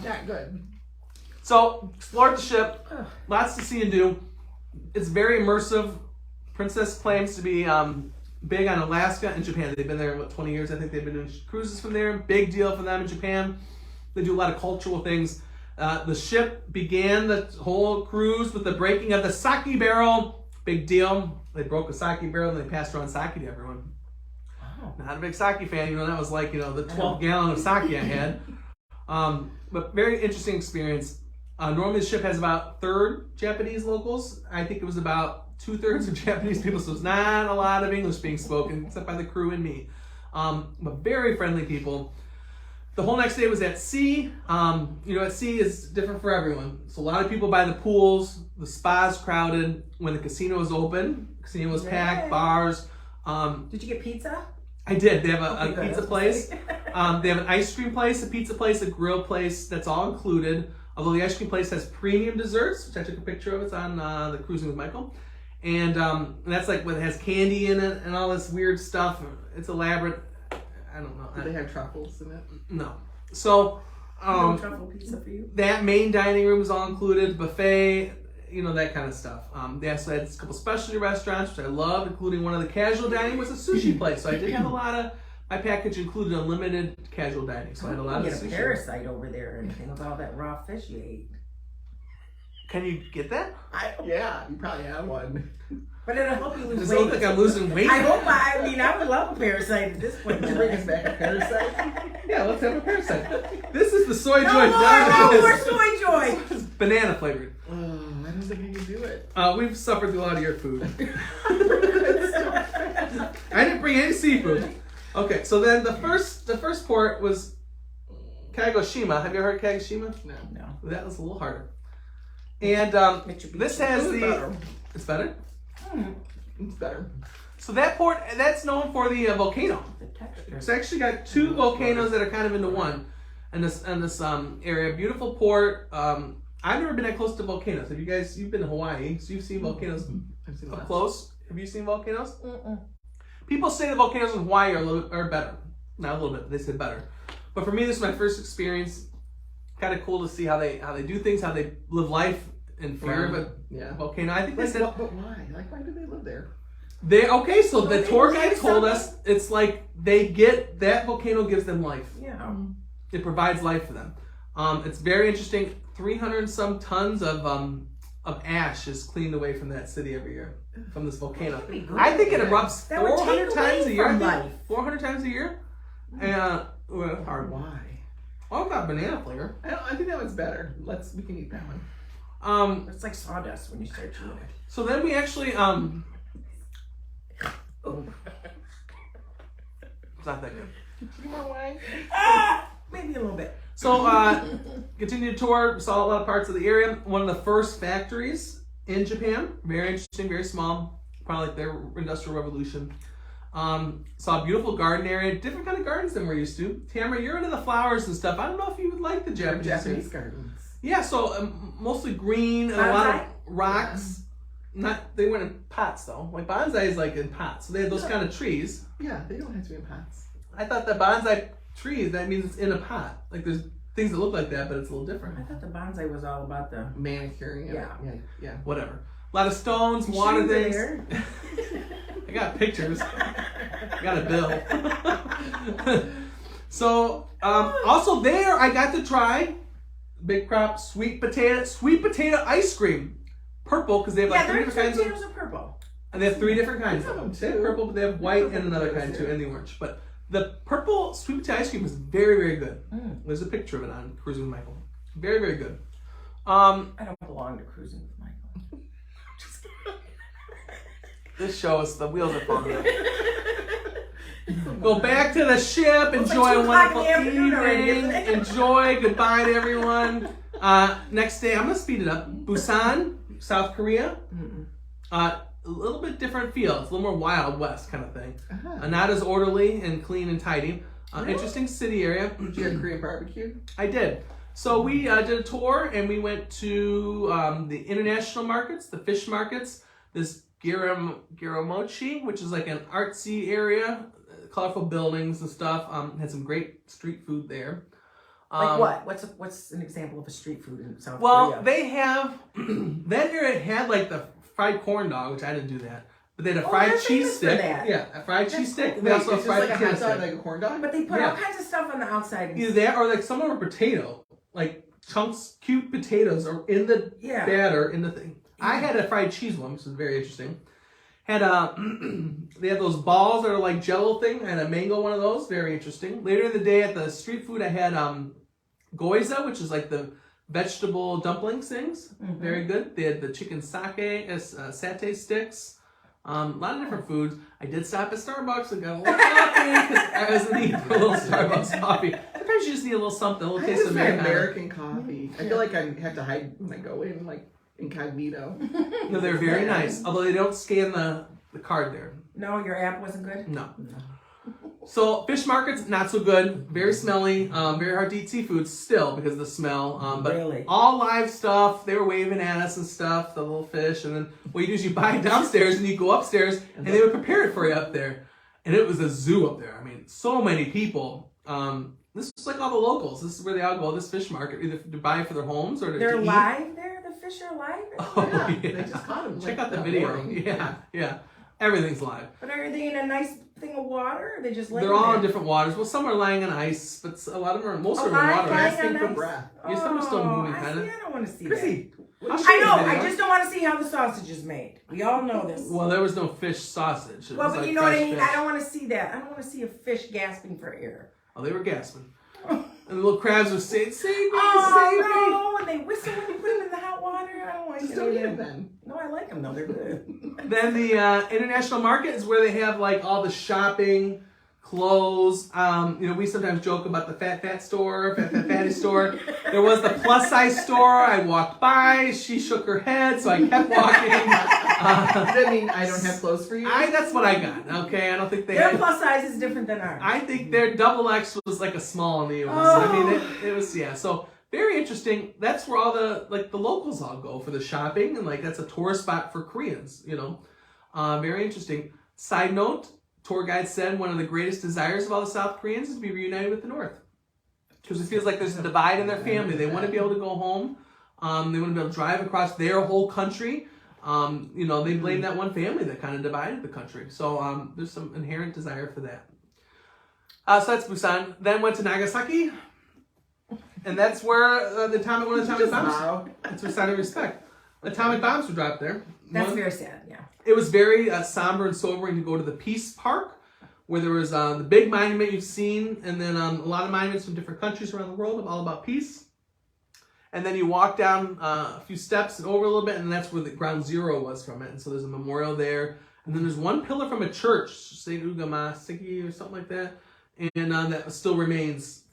S2: Not good.
S1: So, explored the ship. Lots to see and do. It's very immersive. Princess claims to be big on Alaska and Japan. They've been there, 20 years? I think they've been doing cruises from there. Big deal for them in Japan. They do a lot of cultural things. The ship began the whole cruise with the breaking of the sake barrel. Big deal. They broke a sake barrel and they passed around sake to everyone.
S3: Oh.
S1: Not a big sake fan, that was like, the 12 gallon of sake I had. But very interesting experience. Normally the ship has about third Japanese locals. I think it was about 2/3 of Japanese people, so it's not a lot of English being spoken, except by the crew and me. But very friendly people. The whole next day was at sea. At sea is different for everyone. So a lot of people by the pools, the spa's crowded. When the casino was open, casino was packed, bars.
S3: Did you get pizza?
S1: I did. They have a
S3: Okay,
S1: pizza place. They have an ice cream place, a pizza place, a grill place. That's all included. Although the ice cream place has premium desserts, which I took a picture of. It's on the Cruising with Michael. And that's like when it has candy in it and all this weird stuff. It's elaborate. I don't know.
S2: Do they have truffles in it?
S1: No. So,
S3: No truffle pizza for you?
S1: that main dining room is all included, buffet, that kind of stuff. They also had a couple specialty restaurants, which I love, including one of the casual dining was a sushi place. So I did have a lot of, my package included unlimited casual dining. So I had a lot of
S3: get
S1: sushi.
S3: a parasite over there or anything with all that raw fish you ate.
S1: Can you get that?
S2: Yeah, you probably have one.
S3: But it'll help you lose
S1: Does
S3: weight.
S1: it look like I'm losing weight?
S3: I hope I would love a parasite at this point.
S2: Did you bring us back a parasite?
S1: Yeah, let's have a parasite. This is the soy
S3: No
S1: joy.
S3: more soy joy.
S1: It's banana flavored.
S2: I don't think I can do it.
S1: We've suffered through a lot of your food. I didn't bring any seafood. Okay, so then the first port was Kagoshima. Have you ever heard of Kagoshima?
S2: No.
S1: That was a little harder. And this has it's better?
S2: It's better.
S1: So that port, that's known for the volcano.
S3: The texture.
S1: It's actually got two volcanoes that are kind of into one in this area. Beautiful port. I've never been that close to volcanoes. You've been to Hawaii, so you've seen volcanoes
S2: I've seen
S1: up
S2: lots.
S1: close. Have you seen volcanoes?
S3: Mm-mm.
S1: People say the volcanoes in Hawaii are better. Not a little bit, but they said better. But for me, this is my first experience. Kind of cool to see how they do things, how they live life in fear of a volcano. I think they said,
S2: but why? Why do they live there?
S1: So the tour guide told us it's like that volcano gives them life.
S3: Yeah.
S1: It provides life for them. It's very interesting. 300 and some tons of ash is cleaned away from that city every year from this volcano. I think it erupts
S3: That would
S1: 400
S3: take
S1: times
S3: away
S1: a year.
S3: from life.
S1: 400 times a year. And hard.
S2: Why?
S1: Oh, I've got banana flavor.
S2: I think that one's better. We can eat that one.
S3: It's like sawdust when you start chewing it.
S1: So then we actually it's not that good.
S2: Two more wine.
S3: Maybe a little bit.
S1: So continued tour, saw a lot of parts of the area. One of the first factories in Japan. Very interesting, very small. Probably like their industrial revolution. Saw a beautiful garden area, different kind of gardens than we're used to. Tamara, you're into the flowers and stuff. I don't know if you would like the Japanese
S2: gardens.
S1: Yeah, so mostly green and a lot of rocks. They weren't in pots though. Like bonsai is like in pots, so they had those kind of trees.
S2: Yeah, they don't have to be in pots.
S1: I thought that bonsai trees, that means it's in a pot. Like there's things that look like that, but it's a little different.
S3: I thought the bonsai was all about the
S2: Manicuring. Yeah.
S1: Whatever. A lot of stones, water things. I got pictures. I got a bill. So also there I got to try big crop sweet potato ice cream. Purple because they have like 3 different kinds
S3: potatoes are purple.
S1: and they have 3 different kinds
S2: We have
S1: of
S2: them,
S1: them. They have
S2: too.
S1: purple, but they have white and another kind too, and the orange. But the purple sweet potato ice cream is very, very good. There's a picture of it on Cruising with Michael. Very, very good.
S3: I don't belong to Cruising with Michael.
S1: This show is the wheels are falling off. Go back to the ship. Enjoy a wonderful evening. Enjoy. Goodbye to everyone. Next day, I'm gonna speed it up. Busan, South Korea. A little bit different feel. It's a little more Wild West kind of thing. Not as orderly and clean and tidy. Interesting city area.
S2: Did you have Korean barbecue?
S1: I did. So we did a tour and we went to the international markets, the fish markets. This Giramochi, which is like an artsy area, colorful buildings and stuff. Had some great street food there.
S3: Like what? What's an example of a street food in South Korea?
S1: Well, they have that area had like the fried corn dog, which I didn't do that. But they had a
S3: Oh,
S1: fried
S3: they're
S1: cheese
S3: famous for
S1: stick.
S3: that.
S1: Yeah, a fried cheese stick.
S2: Wait,
S1: They also have
S2: it's just
S1: fried
S2: like a hot
S1: potato
S2: dog,
S1: stick.
S2: like a corn dog?
S3: But they put
S1: Yeah.
S3: all kinds of stuff on the outside.
S1: Either that or like some of them are potato, like chunks, cute potatoes are in the batter in the thing. I had a fried cheese one, which was very interesting. Had they had those balls that are like Jello thing. I had a mango one of those, very interesting. Later in the day at the street food, I had goiza, which is like the vegetable dumplings things. Very good. They had the chicken satay sticks. A lot of different foods. I did stop at Starbucks and got a little coffee because I was in need for a little Starbucks coffee. Sometimes you just need a little something, a little taste of
S2: American coffee. I feel like I have to hide when I go in, like incognito.
S1: No, they're very nice. Although they don't scan the card there.
S3: No, your app wasn't good?
S1: No. So fish markets, not so good. Very smelly. Very hard to eat seafood still because of the smell. But
S3: Really?
S1: all live stuff. They were waving at us and stuff, the little fish. And then what you do is you buy it downstairs and you go upstairs and they would prepare it for you up there. And it was a zoo up there. I mean, so many people. This is like all the locals. This is where they all go. This fish market, either to buy it for their homes or to
S3: They're
S1: eat.
S3: live there? The fish are live?
S1: Oh, yeah.
S2: They just caught them.
S1: Check out the video. Yeah. Everything's live.
S3: But are they in a nice thing of water? Or are they just laying
S1: They're all
S3: there?
S1: in different waters. Well, some are lying on ice, but a lot of them are, most of them are in
S3: Alive,
S1: water.
S3: lying
S2: Gasping
S3: on
S2: for
S3: ice?
S2: breath.
S1: Yeah, some are still moving,
S3: I
S1: kinda.
S3: see, I don't want to see
S2: Chrissy,
S1: I'll
S3: that.
S1: show
S3: I
S1: you
S3: know,
S1: the
S3: I
S1: video.
S3: just don't want to see how the sausage is made. We all know this.
S1: Well, there was no fish sausage. It
S3: Well,
S1: was
S3: but
S1: like
S3: you know what I
S1: fresh
S3: mean?
S1: fish.
S3: I don't want to see that. I don't want to see a fish gasping for air.
S1: Oh, they were gasping. And the little crabs were saying, save me,
S3: Oh, no, and they whistle when you put them in the hot water. I don't like
S2: just
S3: it.
S2: don't eat them then.
S3: No, I like them though. They're good.
S1: save me. Then the international market is where they have like all the shopping, clothes. We sometimes joke about the fat store, fatty store. There was the plus size store. I walked by. She shook her head, so I kept walking.
S2: Does that mean I don't have clothes for you?
S1: That's what I got. Okay, I don't think they.
S3: Their
S1: had,
S3: plus size is different than ours.
S1: I think their double X was like a small in the US.
S3: Oh.
S1: I mean, it was So very interesting. That's where all the locals all go for the shopping, and like that's a tourist spot for Koreans. Very interesting. Side note: tour guide said one of the greatest desires of all the South Koreans is to be reunited with the North, because it feels like there's a divide in their family. They want to be able to go home. They want to be able to drive across their whole country. They blame that one family that kind of divided the country. So there's some inherent desire for that. So that's Busan. Then went to Nagasaki, and that's where one of the atomic bombs. That's a sign of respect. Atomic bombs were dropped there.
S3: That's very sad. Yeah.
S1: It was very somber and sobering to go to the Peace Park, where there was the big monument you've seen, and then a lot of monuments from different countries around the world, all about peace. And then you walk down a few steps and over a little bit, and that's where the ground zero was from it. And so there's a memorial there. And then there's one pillar from a church, St. Ugama Siki or something like that, and that still remains.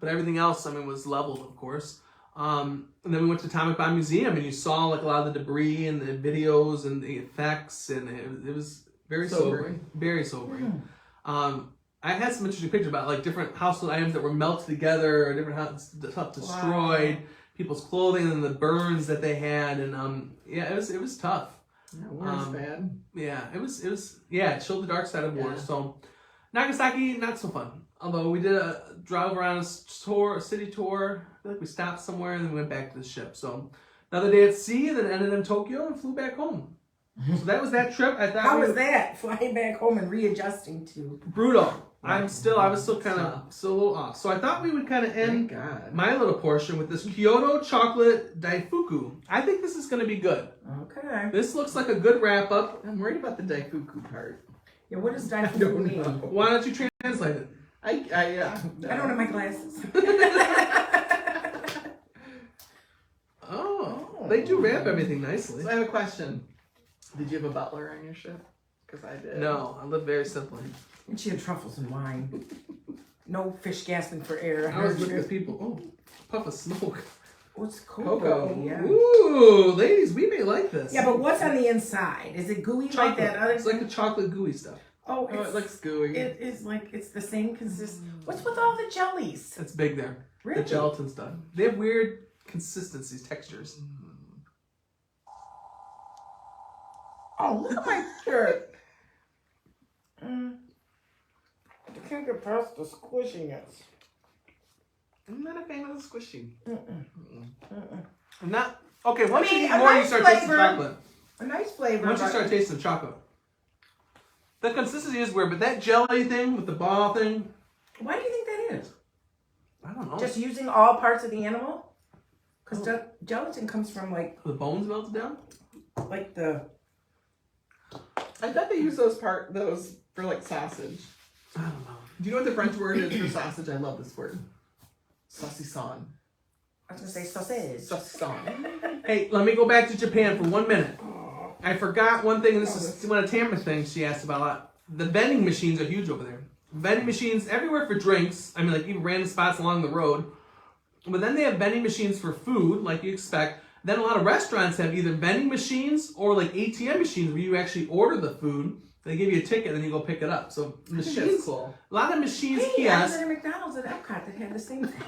S1: But everything else, was leveled, of course. And then we went to Atomic Bomb Museum, and you saw like a lot of the debris and the videos and the effects, and it was very sobering. Very sobering. I had some interesting pictures about like different household items that were melted together, or different stuff destroyed, people's clothing, and the burns that they had, and it was tough.
S2: Yeah, war's bad.
S1: Yeah, it was. It showed the dark side of war. So Nagasaki, not so fun. Although we did a drive around a city tour. I feel like we stopped somewhere and then we went back to the ship. So another day at sea, then ended in Tokyo and flew back home. So that was that trip. I thought
S3: How was that? Flying back home and readjusting to
S1: brutal. I was still kind of still a little off. So I thought we would kind of end my little portion with this Kyoto chocolate daifuku. I think this is going to be good.
S3: Okay.
S1: This looks like a good wrap up.
S2: I'm worried about the daifuku part.
S3: Yeah, what does daifuku mean?
S1: Why don't you translate it?
S3: I don't have my glasses.
S1: They do wrap everything nicely.
S2: So I have a question. Did you have a butler on your ship? Because I did.
S1: No, I live very simply.
S3: And she had truffles and wine. No fish gasping for air.
S1: I was looking at people. Oh, puff of smoke.
S3: What's cocoa? Yeah.
S1: Ooh, ladies, we may like this.
S3: Yeah, but what's on the inside? Is it gooey like that other?
S1: It's like the chocolate gooey stuff.
S3: Oh,
S2: it looks gooey.
S3: It is like it's the same consistency. What's with all the jellies?
S1: It's big there.
S3: Really?
S1: The gelatin stuff. They have weird consistencies, textures.
S3: Oh, look at my shirt. I can't get past the squishiness.
S1: I'm not a fan of the squishy. I'm not. Okay, once you eat
S3: a
S1: more,
S3: nice
S1: you start tasting
S3: flavor.
S1: chocolate.
S3: A nice flavor.
S1: Once you start tasting chocolate. The consistency is weird, but that jelly thing with the ball thing,
S3: Why do you think that is?
S1: I don't know.
S3: Just using all parts of the animal? Because gelatin comes from like
S1: The bones melted down?
S3: the.
S2: I bet they use those for like sausage.
S1: I don't know.
S2: Do you know what the French word is for sausage? I love this word. Saucisson.
S3: I was gonna say sausage.
S2: Saucisson.
S1: Hey, let me go back to Japan for 1 minute. I forgot one thing, and this is one of Tamara's things she asked about a lot. The vending machines are huge over there. Vending machines everywhere for drinks. I mean, like even random spots along the road. But then they have vending machines for food, like you expect. Then a lot of restaurants have either vending machines or like ATM machines where you actually order the food. They give you a ticket and then you go pick it up. So machines,
S2: cool.
S1: a lot of machines,
S3: Hey, I was
S1: kiosks.
S3: at a McDonald's at Epcot that had the same thing.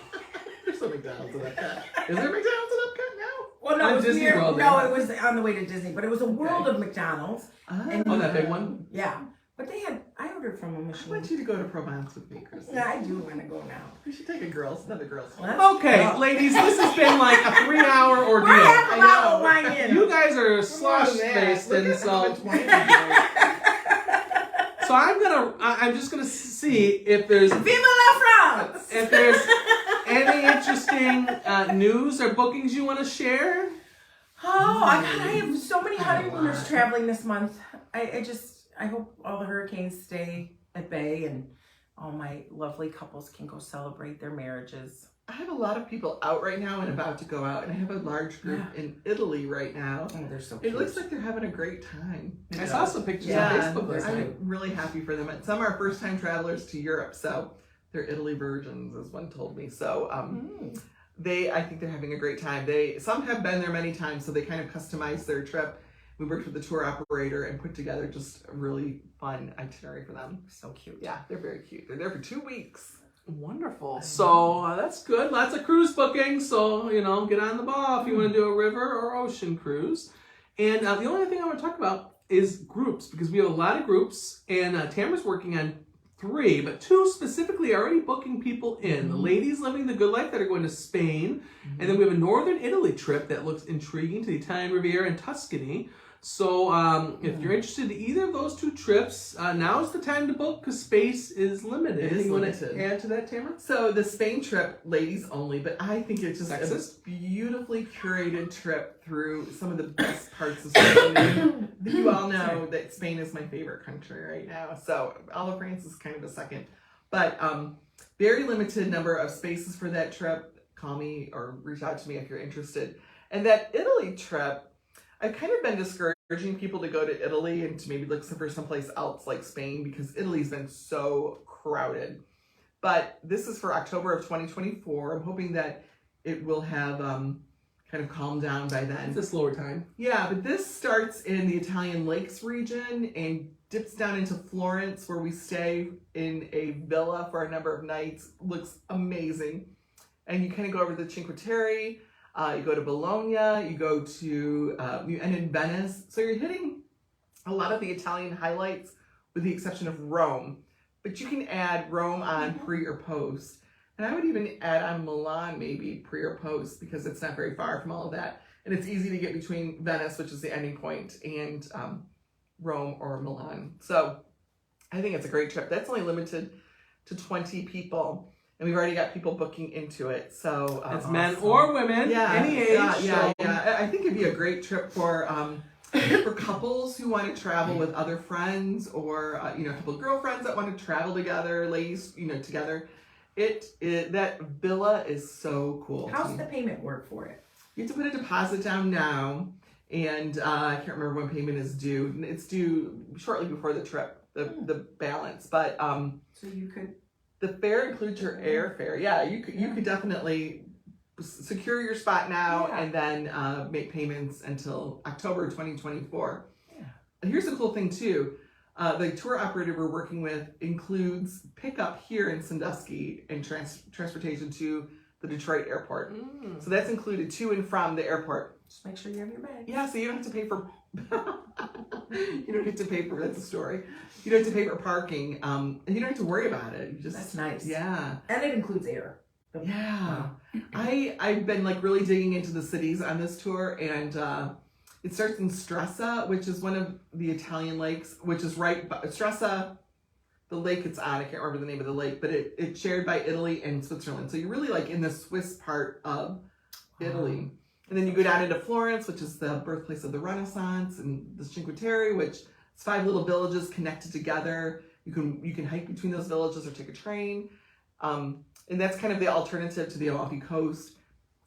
S2: There's no McDonald's in Epcot. Is there McDonald's in Epcot now?
S3: Well, no,
S1: On
S3: it was
S1: Disney
S3: near,
S1: World,
S3: no,
S1: yeah.
S3: it was on the way to Disney, but it was a world of McDonald's.
S1: Oh, that big one?
S3: Yeah, but I ordered from a
S2: I
S3: machine.
S2: want you to go to Provence with me, Kristen.
S3: Yeah, I do want to go now.
S2: We should take another girls.
S1: Okay, ladies, this has been like a 3-hour ordeal.
S3: We're half a
S2: I
S3: bottle of
S2: know.
S3: wine in.
S1: You guys are slosh-faced, and so I'm just gonna see if there's
S3: Vive la France!
S1: if there's any interesting news or bookings you want to share.
S3: Oh, I have so many honeymooners traveling this month. I hope all the hurricanes stay at bay and all my lovely couples can go celebrate their marriages.
S2: I have a lot of people out right now and about to go out, and I have a large group in Italy right now.
S3: Oh, they're so cute.
S2: It looks like they're having a great time.
S1: I saw some pictures
S2: Yeah,
S1: on Facebook last night.
S2: I'm really happy for them. And some are first-time travelers to Europe, so they're Italy virgins, as one told me. So I think they're having a great time. Some have been there many times, so they kind of customized their trip. We worked with the tour operator and put together just a really fun itinerary for them.
S3: So cute.
S2: Yeah, they're very cute. They're there for 2 weeks.
S1: Wonderful. So that's good. Lots of cruise bookings. So, get on the ball if you want to do a river or ocean cruise. And the only thing I want to talk about is groups, because we have a lot of groups, and Tamara's working on 3, but 2 specifically are already booking people in. The ladies living the good life that are going to Spain, and then we have a northern Italy trip that looks intriguing to the Italian Riviera and Tuscany. So if you're interested in either of those 2 trips, now's the time to book because space is limited.
S2: It is
S1: Anything you want
S2: limited.
S1: to add to that, Tamara?
S2: So the Spain trip, ladies only, but I think it's just
S1: Sexist?
S2: a beautifully curated trip through some of the best parts of Spain. You all know that Spain is my favorite country right now. So all of France is kind of a second. But very limited number of spaces for that trip. Call me or reach out to me if you're interested. And that Italy trip, I've kind of been discouraging people to go to Italy and to maybe look for someplace else like Spain because Italy's been so crowded. But this is for October of 2024. I'm hoping that it will have kind of calmed down by then.
S1: It's a slower time.
S2: Yeah, but this starts in the Italian Lakes region and dips down into Florence, where we stay in a villa for a number of nights. Looks amazing. And you kind of go over to the Cinque Terre. You go to Bologna, you go to, you end in Venice. So you're hitting a lot of the Italian highlights with the exception of Rome. But you can add Rome on pre or post. And I would even add on Milan maybe pre or post because it's not very far from all of that. And it's easy to get between Venice, which is the ending point, and Rome or Milan. So I think it's a great trip. That's only limited to 20 people. And we've already got people booking into it. So
S1: It's men or women, any age.
S2: Yeah. I think it'd be a great trip for couples who want to travel with other friends, or a couple of girlfriends that want to travel together, ladies, together. That villa is so cool.
S3: How's the payment work for it?
S2: You have to put a deposit down now, and I can't remember when payment is due. It's due shortly before the trip, the balance. But
S3: So you could.
S2: the fare includes your airfare. Yeah, you could definitely secure your spot now and then make payments until October 2024.
S3: Yeah.
S2: Here's the cool thing too. The tour operator we're working with includes pickup here in Sandusky and transportation to the Detroit airport. So that's included to and from the airport.
S3: Just make sure you have your bag.
S2: Yeah, so you don't have to pay for that's a story. You don't have to pay for parking, and you don't have to worry about it. You just,
S3: That's nice.
S2: Yeah.
S3: And it includes air.
S2: Yeah. I've been really digging into the cities on this tour, and It starts in Stresa, which is one of the Italian lakes, which is right by Stresa, the lake it's on. I can't remember the name of the lake, but it's shared by Italy and Switzerland. So you're really like in the Swiss part of Italy. And then you go down into Florence, which is the birthplace of the Renaissance, and the Cinque Terre, which is 5 little villages connected together. You can hike between those villages or take a train. And that's kind of the alternative to the Amalfi Coast.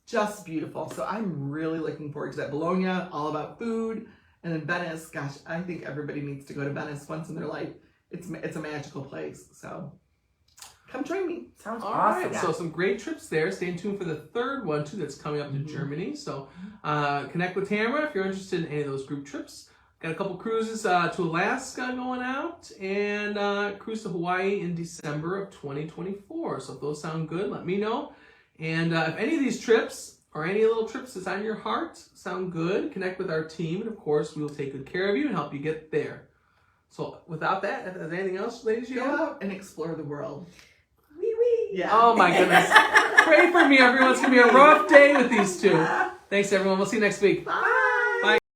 S2: Just beautiful. So I'm really looking forward to that. Bologna, all about food. And then Venice, gosh, I think everybody needs to go to Venice once in their life. It's a magical place. So come join me.
S3: Sounds
S1: All
S3: awesome.
S1: right, so some great trips there. Stay tuned for the third one too that's coming up to Germany. So connect with Tamara if you're interested in any of those group trips. Got a couple cruises to Alaska going out and cruise to Hawaii in December of 2024. So if those sound good, let me know. And if any of these trips or any little trips that's on your heart sound good, connect with our team. And of course, we will take good care of you and help you get there. So without that, is there anything else, ladies? You
S2: Go
S1: have?
S2: out and explore the world.
S3: Wee wee.
S2: Yeah.
S1: Oh my goodness. Pray for me, everyone. It's going to be a rough day with these two. Thanks, everyone. We'll see you next week.
S2: Bye.